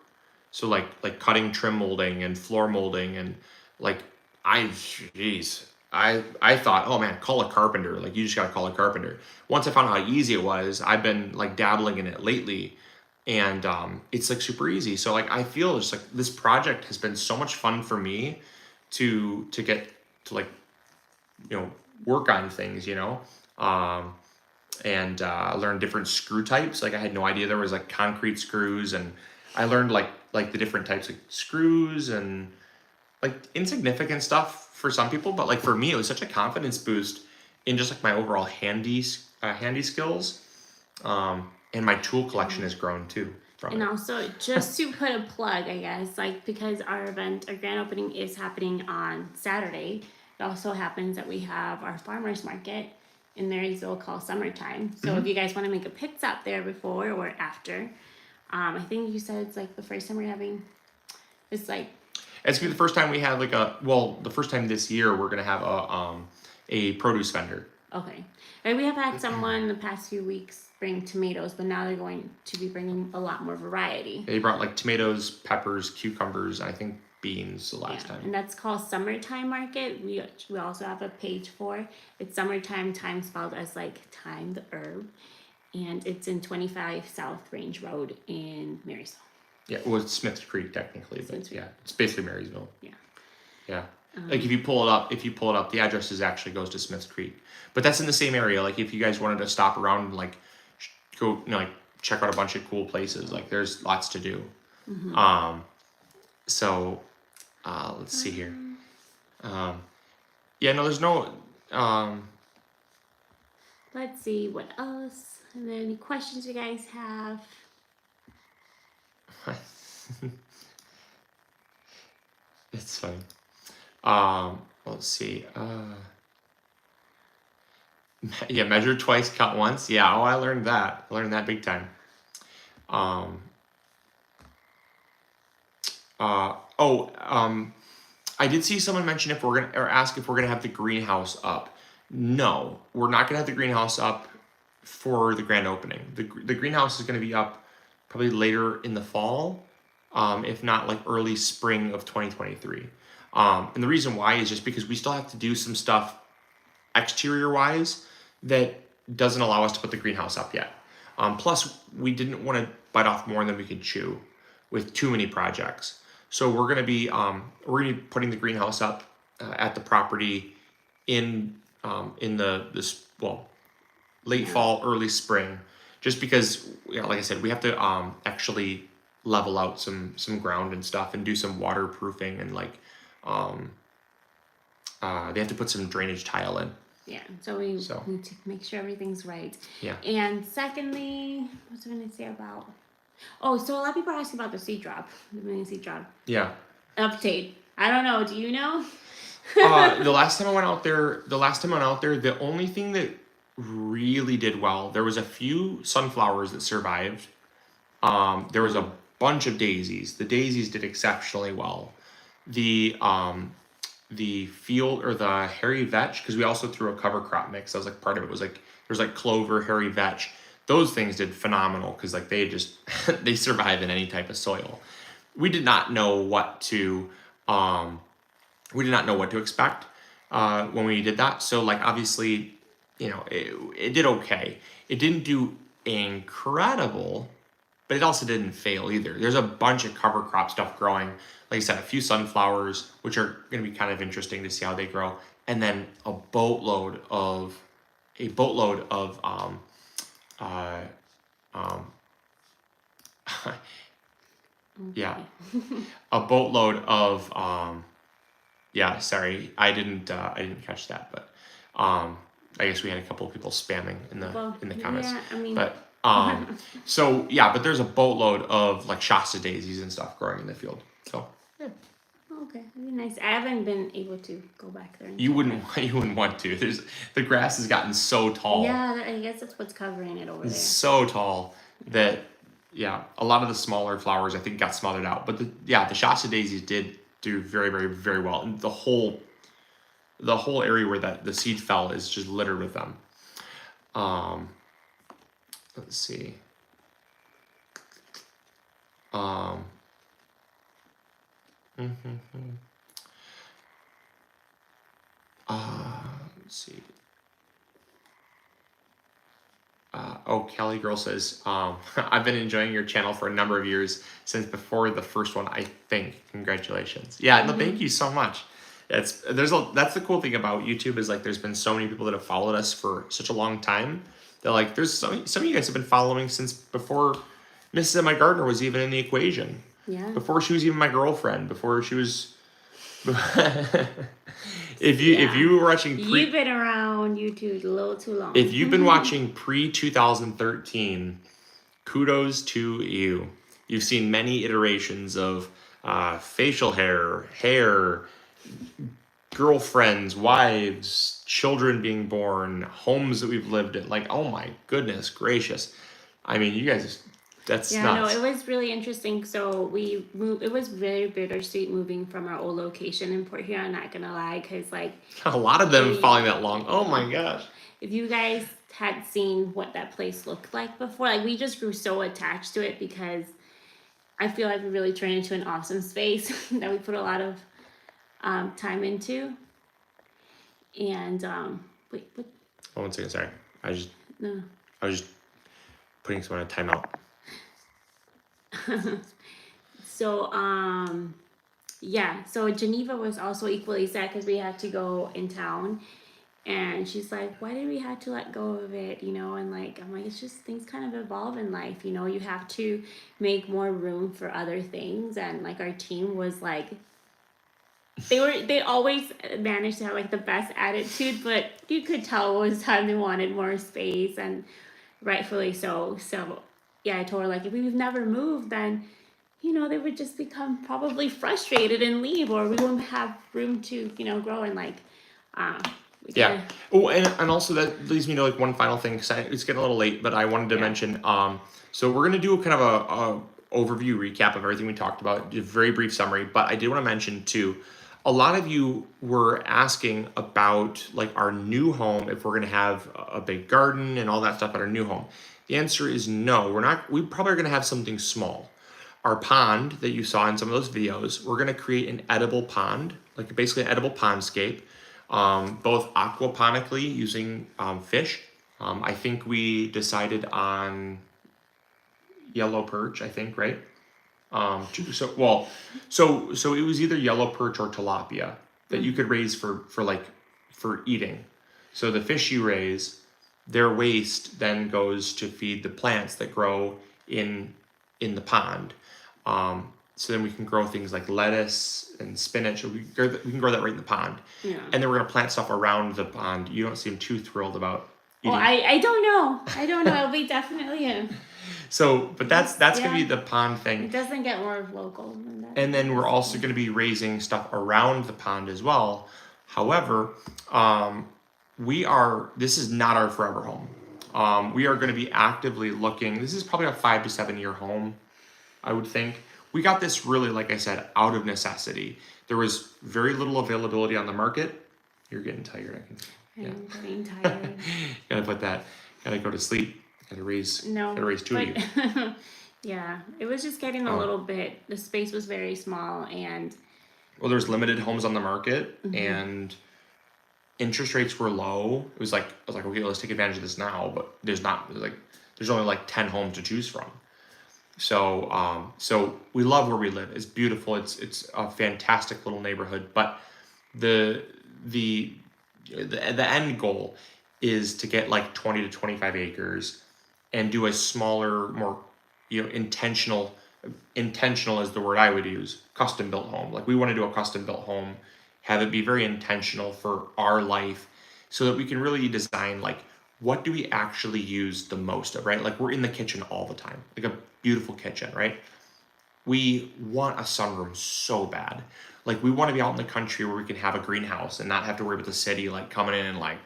So like cutting trim molding and floor molding and like I thought, oh man, call a carpenter. Like, you just gotta call a carpenter. Once I found out how easy it was, I've been like dabbling in it lately, and it's like super easy. So like I feel just like this project has been so much fun for me to get to like, work on things, and learn different screw types. Like I had no idea there was like concrete screws, and I learned like the different types of screws and like insignificant stuff for some people, but like for me, it was such a confidence boost in just like my overall handy skills. And my tool collection has grown too from And it. also, just to put a plug, I guess, like because our grand opening is happening on Saturday, it also happens that we have our farmers market in Marysville called Summertime. So if you guys want to make a pit stop there before or after, I think you said it's like the first time we're having, it's like, It's gonna be the first time we have the first time this year we're gonna have a produce vendor. okay. And we have had someone the past few weeks bring tomatoes, but now they're going to be bringing a lot more variety. They brought like tomatoes, peppers, cucumbers, and I think beans the last time. And that's called Summertime Market. We also have a page for it. It's Summertime, time spelled as like time, the herb. And it's in 25 South Range Road in Marysville. Yeah, well, it's Smith's Creek technically, but yeah, it's basically Marysville. Yeah. Yeah. Like if you pull it up, the address actually goes to Smith's Creek. But that's in the same area. Like if you guys wanted to stop around and like go, like check out a bunch of cool places, like there's lots to do. So let's see here. Yeah, no, there's no Let's see what else. And then any questions you guys have? It's funny. Let's see. Yeah, measure twice, cut once. Yeah, I learned that. I learned that big time. I did see someone mention ask if we're gonna have the greenhouse up. No, we're not gonna have the greenhouse up for the grand opening. The greenhouse is gonna be up probably later in the fall, if not like early spring of 2023. And the reason why is just because we still have to do some stuff exterior wise that doesn't allow us to put the greenhouse up yet. Plus, we didn't want to bite off more than we could chew with too many projects. So we're gonna be putting the greenhouse up at the property in this late fall, early spring, just because like I said, we have to actually level out some ground and stuff and do some waterproofing and like they have to put some drainage tile in. Yeah, so we need to make sure everything's right. Yeah. And secondly, what was I going to say about? Oh, so a lot of people are asking about the seed drop, the mini seed drop. Yeah. Update. I don't know. Do you know? The last time I went out there, the only thing that really did well, there was a few sunflowers that survived. There was a bunch of daisies. The daisies did exceptionally well. The field or the hairy vetch, because we also threw a cover crop mix. That was like part of it. Was like there's like clover, hairy vetch. Those things did phenomenal because like they just they survive in any type of soil. We did not know what to expect when we did that. So like obviously, it did okay. It didn't do incredible, but it also didn't fail either. There's a bunch of cover crop stuff growing. Like I said, a few sunflowers, which are going to be kind of interesting to see how they grow, and then a boatload of yeah, a boatload of sorry, I didn't catch that, but I guess we had a couple of people spamming in the comments. Yeah, I mean, but but there's a boatload of like Shasta daisies and stuff growing in the field. So yeah. Okay, that'd be nice. I haven't been able to go back there. You wouldn't want to. The grass has gotten so tall. Yeah, I guess that's what's covering it over there. It's so tall that a lot of the smaller flowers I think got smothered out. But the Shasta daisies did do very, very, very well. And the whole area where the seed fell is just littered with them. Let's see. Let's see. Kelly Girl says, I've been enjoying your channel for a number of years, since before the first one, I think. Congratulations. Yeah, no, thank you so much. That's the cool thing about YouTube is like there's been so many people that have followed us for such a long time that like there's some of you guys have been following since before Mrs. MIgardener was even in the equation. Yeah. Before she was even my girlfriend, before she was if you were watching you've been around YouTube a little too long. If you've been watching pre 2013, kudos to you. You've seen many iterations of facial hair, girlfriends, wives, children being born, homes that we've lived in. Like, oh my goodness gracious. I mean, you guys, that's nuts. No, it was really interesting. So we moved. It was very bittersweet moving from our old location in Port Huron. I'm not gonna lie, because like a lot of them following that long. Oh my gosh. If you guys had seen what that place looked like before, like we just grew so attached to it because I feel like we really turned into an awesome space that we put a lot of time into. And wait, what? Oh, 1 second, sorry. I was just putting someone in a timeout. So so Geneva was also equally sad because we had to go in town, and she's like, why did we have to let go of it, and like I'm like, it's just things kind of evolve in life, you have to make more room for other things. And like our team was like, they always managed to have like the best attitude, but you could tell it was time they wanted more space, and rightfully so. Yeah, I told her, like, if we've never moved, then, they would just become probably frustrated and leave, or we wouldn't have room to, grow and, like, yeah. Oh, and also that leads me to, like, one final thing, because it's getting a little late, but I wanted to mention, so we're going to do kind of a overview recap of everything we talked about, a very brief summary, but I did want to mention, too, a lot of you were asking about, like, our new home, if we're going to have a big garden and all that stuff at our new home. The answer is no, we're not. We probably are going to have something small. Our pond that you saw in some of those videos, we're going to create an edible pond, like basically an edible pondscape, both aquaponically using fish. I think we decided on yellow perch, I think, right? So it was either yellow perch or tilapia that you could raise for eating. So the fish you raise, their waste then goes to feed the plants that grow in the pond. So then we can grow things like lettuce and spinach. We can grow that right in the pond. Yeah. And then we're gonna plant stuff around the pond. You don't seem too thrilled about eating. Well, I don't know. It'll be definitely in. So, but that's gonna be the pond thing. It doesn't get more local than that. And then we're also gonna be raising stuff around the pond as well. However, this is not our forever home. We are going to be actively looking. This is probably a 5 to 7 year home, I would think. We got this really, like I said, out of necessity. There was very little availability on the market. You're getting tired. I'm getting tired. Gotta go to sleep. Gotta raise two of you. Yeah, it was just getting a little bit. The space was very small, and well, there's limited homes on the market, and interest rates were low. I was like, okay, let's take advantage of this now. But there's only like 10 homes to choose from. So we love where we live. It's beautiful. It's a fantastic little neighborhood. But the end goal is to get like 20 to 25 acres and do a smaller, more intentional is the word I would use. Custom built home. Like we want to do a custom built home. Have it be very intentional for our life so that we can really design like what do we actually use the most of, right? Like we're in the kitchen all the time, like a beautiful kitchen, right? We want a sunroom so bad. Like we want to be out in the country where we can have a greenhouse and not have to worry about the city like coming in and like,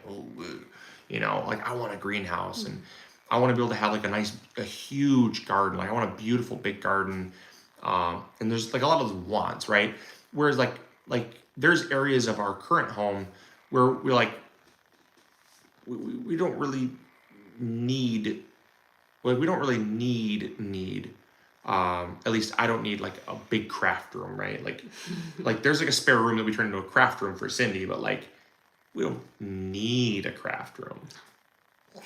like I want a greenhouse and I want to be able to have like a huge garden. Like I want a beautiful big garden. And there's like a lot of those wants, right? Whereas like there's areas of our current home where we don't really need, at least I don't need like a big craft room, right? Like there's like a spare room that we turned into a craft room for Cindy, but like we don't need a craft room.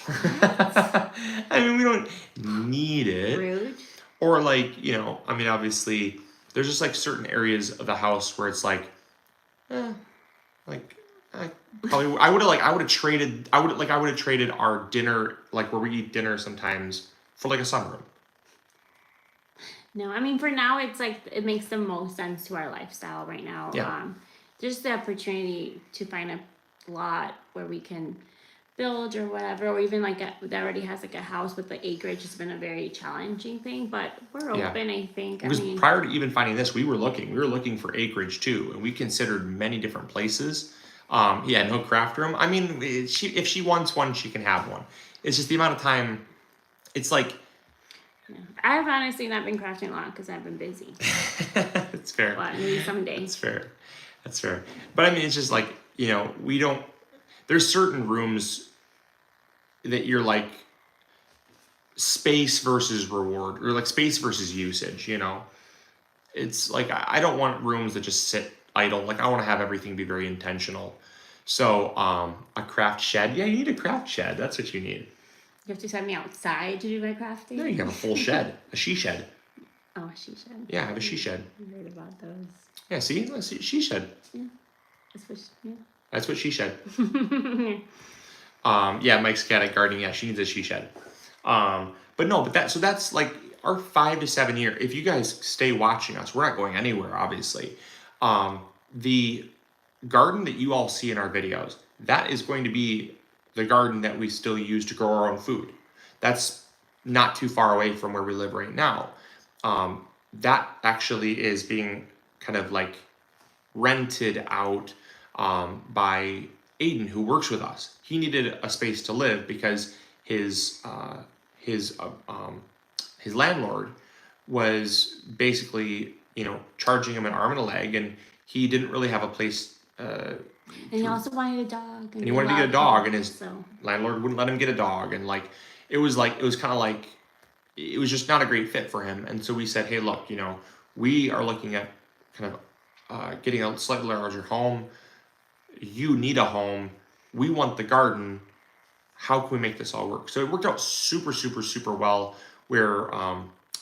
I mean, we don't need it. Rude. Or like, you know, I mean, obviously, there's just like certain areas of the house where it's like, probably I would have traded our dinner, like where we eat dinner sometimes, for like a sunroom. No, I mean, for now, it's like, it makes the most sense to our lifestyle right now. Yeah. Just the opportunity to find a lot where we can build or whatever, or even like that already has like a house with the acreage has been a very challenging thing, but we're open, I think. Because prior to even finding this, we were looking for acreage too, and we considered many different places. No craft room. I mean, if she wants one, she can have one. It's just the amount of time. It's like, I've honestly not been crafting a lot because I've been busy. That's fair. But maybe someday. That's fair. But I mean, it's just like, you know, there's certain rooms that you're like space versus reward, or like space versus usage, you know? It's like, I don't want rooms that just sit idle. Like, I want to have everything be very intentional. So, a craft shed. Yeah, you need a craft shed. That's what you need. You have to send me outside to do my crafting? No, you have a full shed. A she shed. Oh, a she shed. Yeah, I have a she shed. I heard about those. Yeah, see? She shed. Yeah. That's what she shed. Mike's cat at gardening. Yeah, she needs a she shed. So that's like our 5 to 7 year. If you guys stay watching us, we're not going anywhere, obviously. The garden that you all see in our videos, that is going to be the garden that we still use to grow our own food. That's not too far away from where we live right now. That actually is being kind of like rented out by Aiden, who works with us. He needed a space to live because his landlord was basically, you know, charging him an arm and a leg, and he didn't really have a place. And he also wanted a dog. And he wanted to get a dog, and his landlord wouldn't let him get a dog, and it was just not a great fit for him. And so we said, hey, look, you know, we are looking at kind of getting a slightly larger home. You need a home. We want the garden. How can we make this all work? So it worked out super, super, super well, where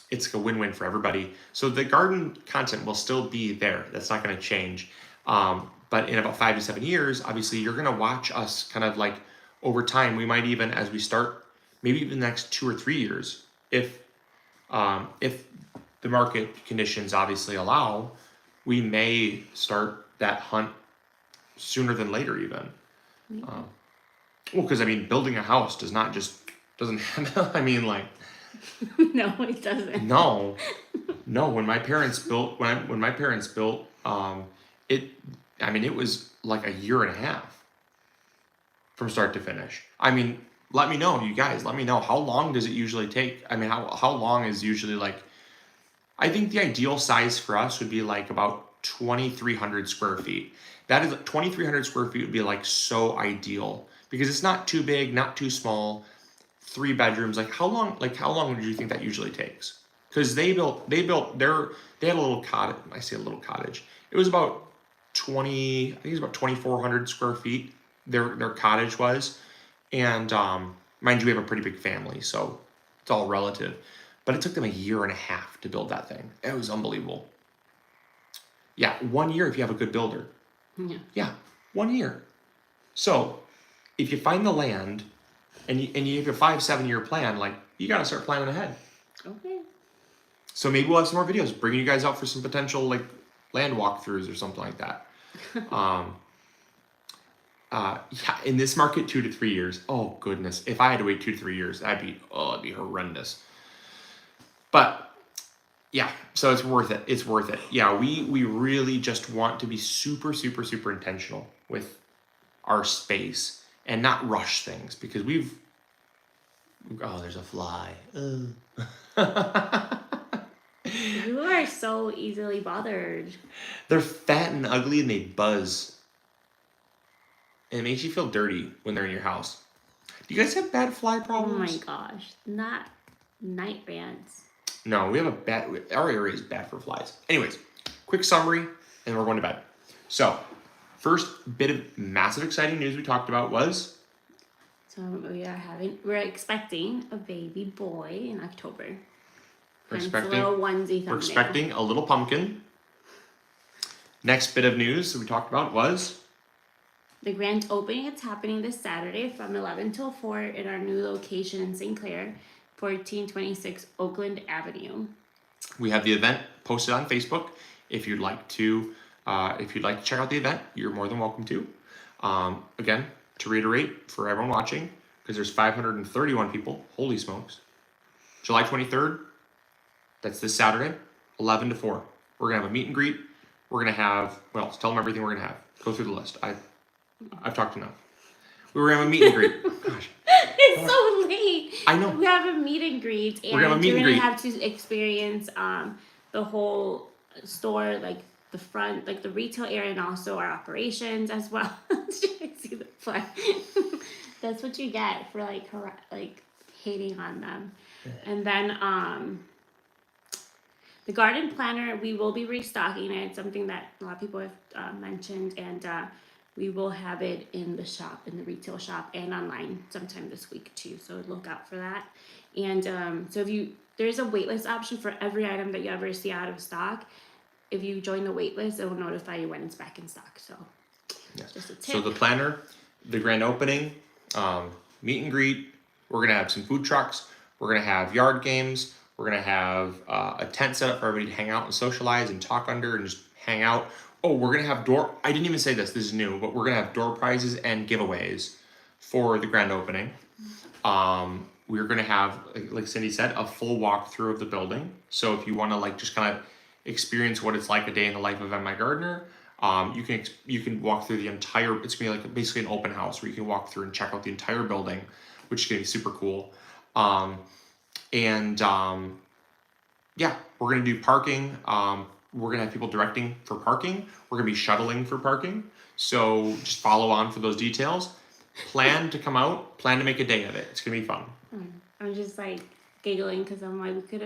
it's like a win-win for everybody. So the garden content will still be there. That's not going to change. But in about 5 to 7 years, obviously, you're going to watch us kind of like over time. We might even, as we start, maybe even the next 2 or 3 years, if the market conditions obviously allow, we may start that hunt sooner than later even. Because I mean, building a house doesn't have, I mean, like. No, it doesn't. No. When my parents built, it was like a year and a half from start to finish. I mean, let me know, you guys. Let me know, how long does it usually take? I mean, how long is usually like? I think the ideal size for us would be like about 2,300 square feet. That is 2,300 square feet would be like so ideal because it's not too big, not too small. 3 bedrooms. Like how long would you think that usually takes? Because they had a little cottage. I say a little cottage. It was about 2,400 square feet. Their cottage was, and mind you, we have a pretty big family, so it's all relative. But it took them a year and a half to build that thing. It was unbelievable. Yeah, 1 year if you have a good builder. Yeah, 1 year. So if you find the land and you have a 5-7 year plan, like you got to start planning ahead. Okay. So maybe we'll have some more videos bringing you guys out for some potential like land walkthroughs or something like that. In this market, 2 to 3 years. Oh goodness, if I had to wait 2 to 3 years, it'd be horrendous. But yeah, so it's worth it. It's worth it. Yeah, we really just want to be super, super, super intentional with our space and not rush things because there's a fly. You are so easily bothered. They're fat and ugly and they buzz. And it makes you feel dirty when they're in your house. Do you guys have bad fly problems? Oh my gosh, not night rants. No, we have our area is bad for flies. Anyways, quick summary and we're going to bed. So, First bit of massive exciting news we talked about was So we're expecting a baby boy in October. we're Hence expecting, a little onesie thumbnail. we're expecting a little pumpkin. Next bit of news that we talked about was the grand opening. It's happening this Saturday from 11 till 4 in our new location in St. Clair, 1426 Oakland Avenue. we have the event posted on Facebook. If you'd like to check out the event, you're more than welcome to. Again, to reiterate for everyone watching, because there's 531 people. Holy smokes! July 23rd. That's this Saturday, 11 to 4. We're gonna have a meet and greet. We're gonna have what else? Tell them everything we're gonna have. Go through the list. I've talked enough. We were gonna have a meet and greet. Gosh. It's so late. I know. We have a meet and greet, and We're gonna have a meet and you're gonna greet. have to experience the whole store, like the front, like the retail area, and also our operations as well. See the flag. That's what you get for like hating on them. And then the garden planner, we will be restocking it. It's something that a lot of people have mentioned, and we will have it in the shop, in the retail shop, and online sometime this week too. So look out for that. And so there's a waitlist option for every item that you ever see out of stock. If you join the waitlist, it will notify you when it's back in stock. So Yes. just a tip. So the planner, the grand opening, meet and greet. We're gonna have some food trucks. We're gonna have yard games. We're gonna have a tent set up for everybody to hang out and socialize and talk under and just hang out. Oh, we're gonna have I didn't even say this. This is new, but we're gonna have door prizes and giveaways for the grand opening. We're gonna have, like Cindy said, a full walkthrough of the building. So if you want to like just kind of experience what it's like a day in the life of MIgardener, you can walk through the entire. It's gonna be like basically an open house where you can walk through and check out the entire building, which is gonna be super cool. Yeah, we're gonna do parking. We're gonna have people directing for parking. We're gonna be shuttling for parking. So just follow on for those details. Plan to come out. Plan to make a day of it. It's gonna be fun. I'm just like giggling because I'm like, we could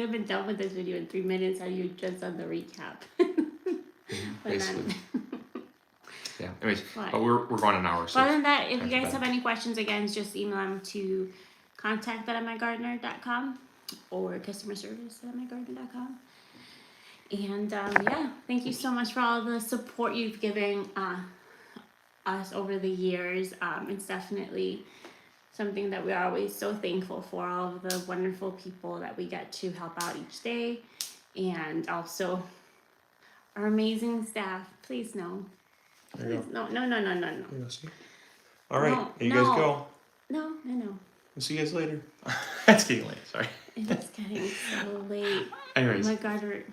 have been done with this video in 3 minutes had you just done the recap. Basically. Yeah. Anyways, What? but we're going an hour. So Other than that, if you time's guys bad. have any questions, again, just email them to contact@mygardener.com or customer service@mygardener.com. And yeah, thank you so much for all the support you've given us over the years. It's definitely something that we are always so thankful for, all of the wonderful people that we get to help out each day, and also our amazing staff. Please no. There you Please, go. no. There you go, see? All right, No, you guys no. go. No. We'll see you guys later. That's getting late. Sorry. It is getting so late. Anyways. Oh my God, we're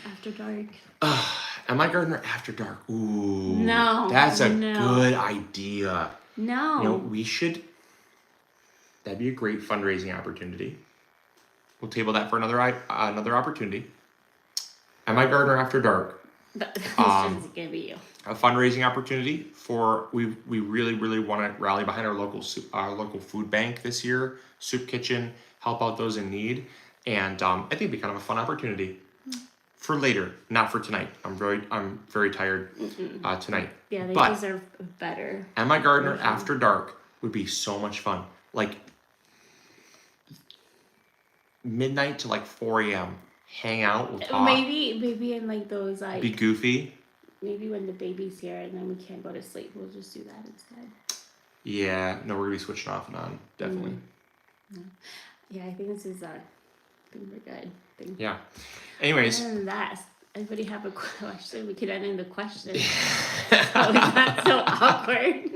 after dark. MIgardener After Dark. Ooh. No, That's a no. good idea. No. You know, we should. That'd be a great fundraising opportunity. We'll table that for another opportunity. MIgardener After Dark. That's just gonna be you. A fundraising opportunity for we really want to rally behind our local food bank this year, soup kitchen, help out those in need, and I think it'd be kind of a fun opportunity for later, not for tonight. I'm very tired tonight. Yeah, they But deserve better. MIgardener After Dark would be so much fun. Like midnight to like 4 a.m. Hang out, we'll talk. Maybe in like those like Be goofy. maybe when the baby's here and then we can't go to sleep, we'll just do that instead. Yeah, no, we're gonna be switching off and on, definitely. Yeah, I think this is I think we're good. Yeah. Anyways, Other than that, everybody have a question? We could end in the question. Oh, that's so awkward.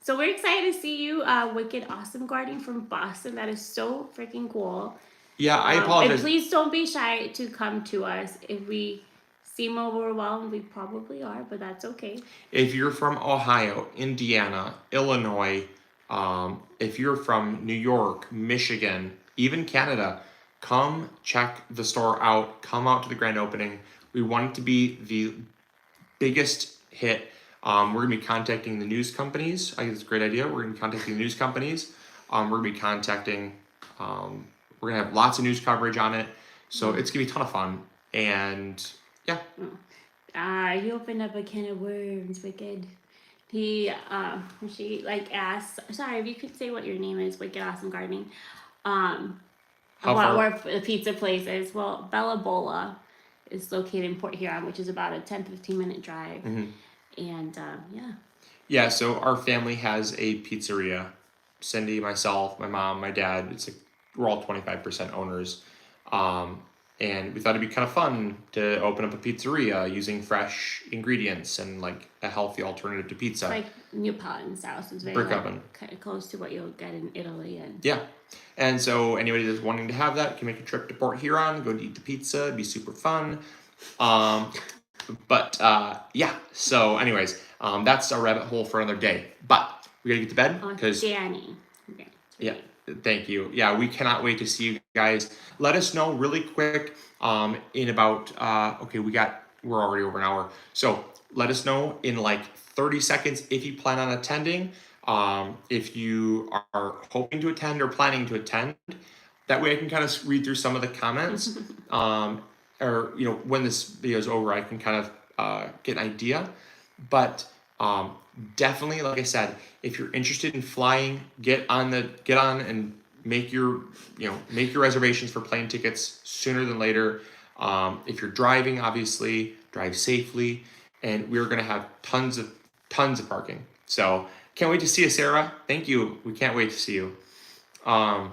So we're excited to see you, Wicked Awesome Gardening from Boston. That is so freaking cool. yeah, I And apologize. please don't be shy to come to us. If we seem overwhelmed, we probably are, but that's okay. If you're from Ohio, Indiana, Illinois, if you're from New York, Michigan, even Canada, come check the store out. Come out to the grand opening. We want it to be the biggest hit. We're going to be contacting the news companies. I think it's a great idea. We're going to be contacting the news companies. We're going to be contacting, we're going to have lots of news coverage on it. So it's going to be a ton of fun. And Yeah. He opened up a can of worms, Wicked. She like asked, sorry, if you could say what your name is, Wicked Awesome Gardening. How About far? where the pizza place is. Well, Bella Bola is located in Port Huron, which is about a 10-15 minute drive. And yeah. Yeah, so our family has a pizzeria. Cindy, myself, my mom, my dad. It's like we're all 25% owners. And we thought it'd be kind of fun to open up a pizzeria using fresh ingredients and like a healthy alternative to pizza. Like Neapolitan style, so it's very Brick oven. kind of close to what you'll get in Italy. And Yeah. And so anybody that's wanting to have that can make a trip to Port Huron, go to eat the pizza. It'd be super fun. Yeah. So anyways, that's a rabbit hole for another day. But we gotta get to bed because Danny. yeah. Thank you. Yeah, we cannot wait to see you guys. Let us know really quick. In about we're already over an hour. So let us know in like 30 seconds if you plan on attending. If you are hoping to attend or planning to attend, that way I can kind of read through some of the comments. Or when this video is over, I can kind of get an idea. But definitely, like I said, if you're interested in flying, get on and make your reservations for plane tickets sooner than later. If you're driving, obviously drive safely, and we're gonna have tons of parking. So can't wait to see you, Sarah. Thank you. We can't wait to see you. Oh,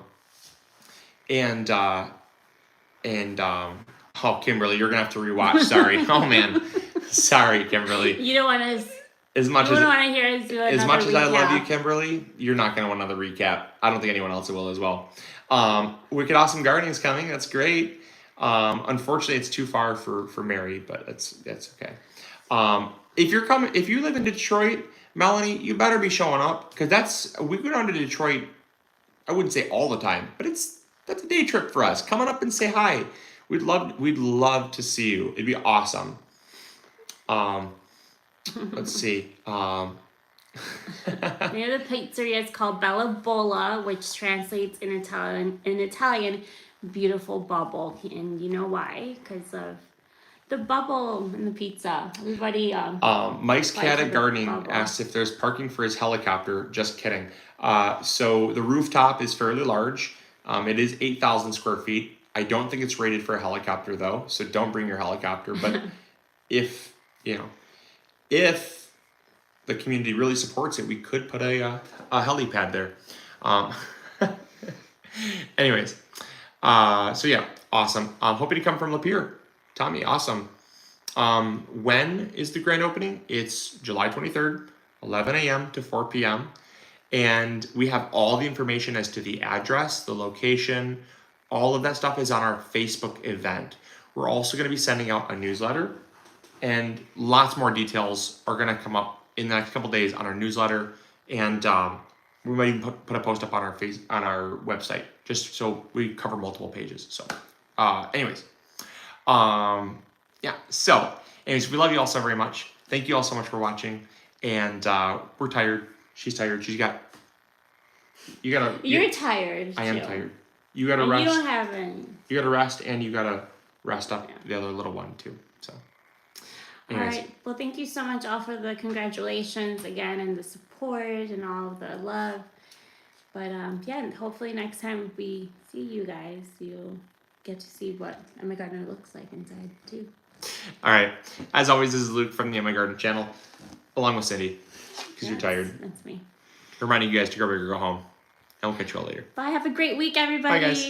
Kimberly, you're gonna have to rewatch. Sorry. Oh man, sorry, Kimberly. You don't want to. As much as I love you, Kimberly, you're not going to want another recap. I don't think anyone else will as well. Wicked Awesome Gardening is coming. That's great. Unfortunately, it's too far for Mary, but that's okay. If you live in Detroit, Melanie, you better be showing up because we go down to Detroit. I wouldn't say all the time, but that's a day trip for us. Come on up and say hi. We'd love to see you. It'd be awesome. Let's see. The other pizzeria is called Bella Bola, which translates in Italian, beautiful bubble. And you know why? Because of the bubble in the pizza. Everybody. Mike's Cat at Gardening asked if there's parking for his helicopter. Just kidding. So the rooftop is fairly large. It is 8,000 square feet. I don't think it's rated for a helicopter though, so don't bring your helicopter. But if the community really supports it, we could put a helipad there. Anyways, so yeah, awesome. Hoping to come from Lapeer. Tommy, awesome. When is the grand opening? It's July 23rd, 11 a.m. to 4 p.m. And we have all the information as to the address, the location, all of that stuff is on our Facebook event. We're also going to be sending out a newsletter, and lots more details are going to come up in the next couple days on our newsletter, and we might even put a post up on our website just so we cover multiple pages. So, yeah. So, anyways, we love you all so very much. Thank you all so much for watching, and we're tired. She's tired. You're tired. I am tired. You gotta rest. You don't have any. You gotta rest, and you gotta rest up the other little one too. So. Anyways. All right. Well, thank you so much all for the congratulations again and the support and all of the love. But yeah, hopefully next time we see you guys, you'll get to see what MIgardener looks like inside too. All right. As always, this is Luke from the MIgardener channel, along with Cindy, because you're tired. That's me. Reminding you guys to go big or go home. And we'll catch you all later. Bye. Have a great week, everybody. Bye, guys.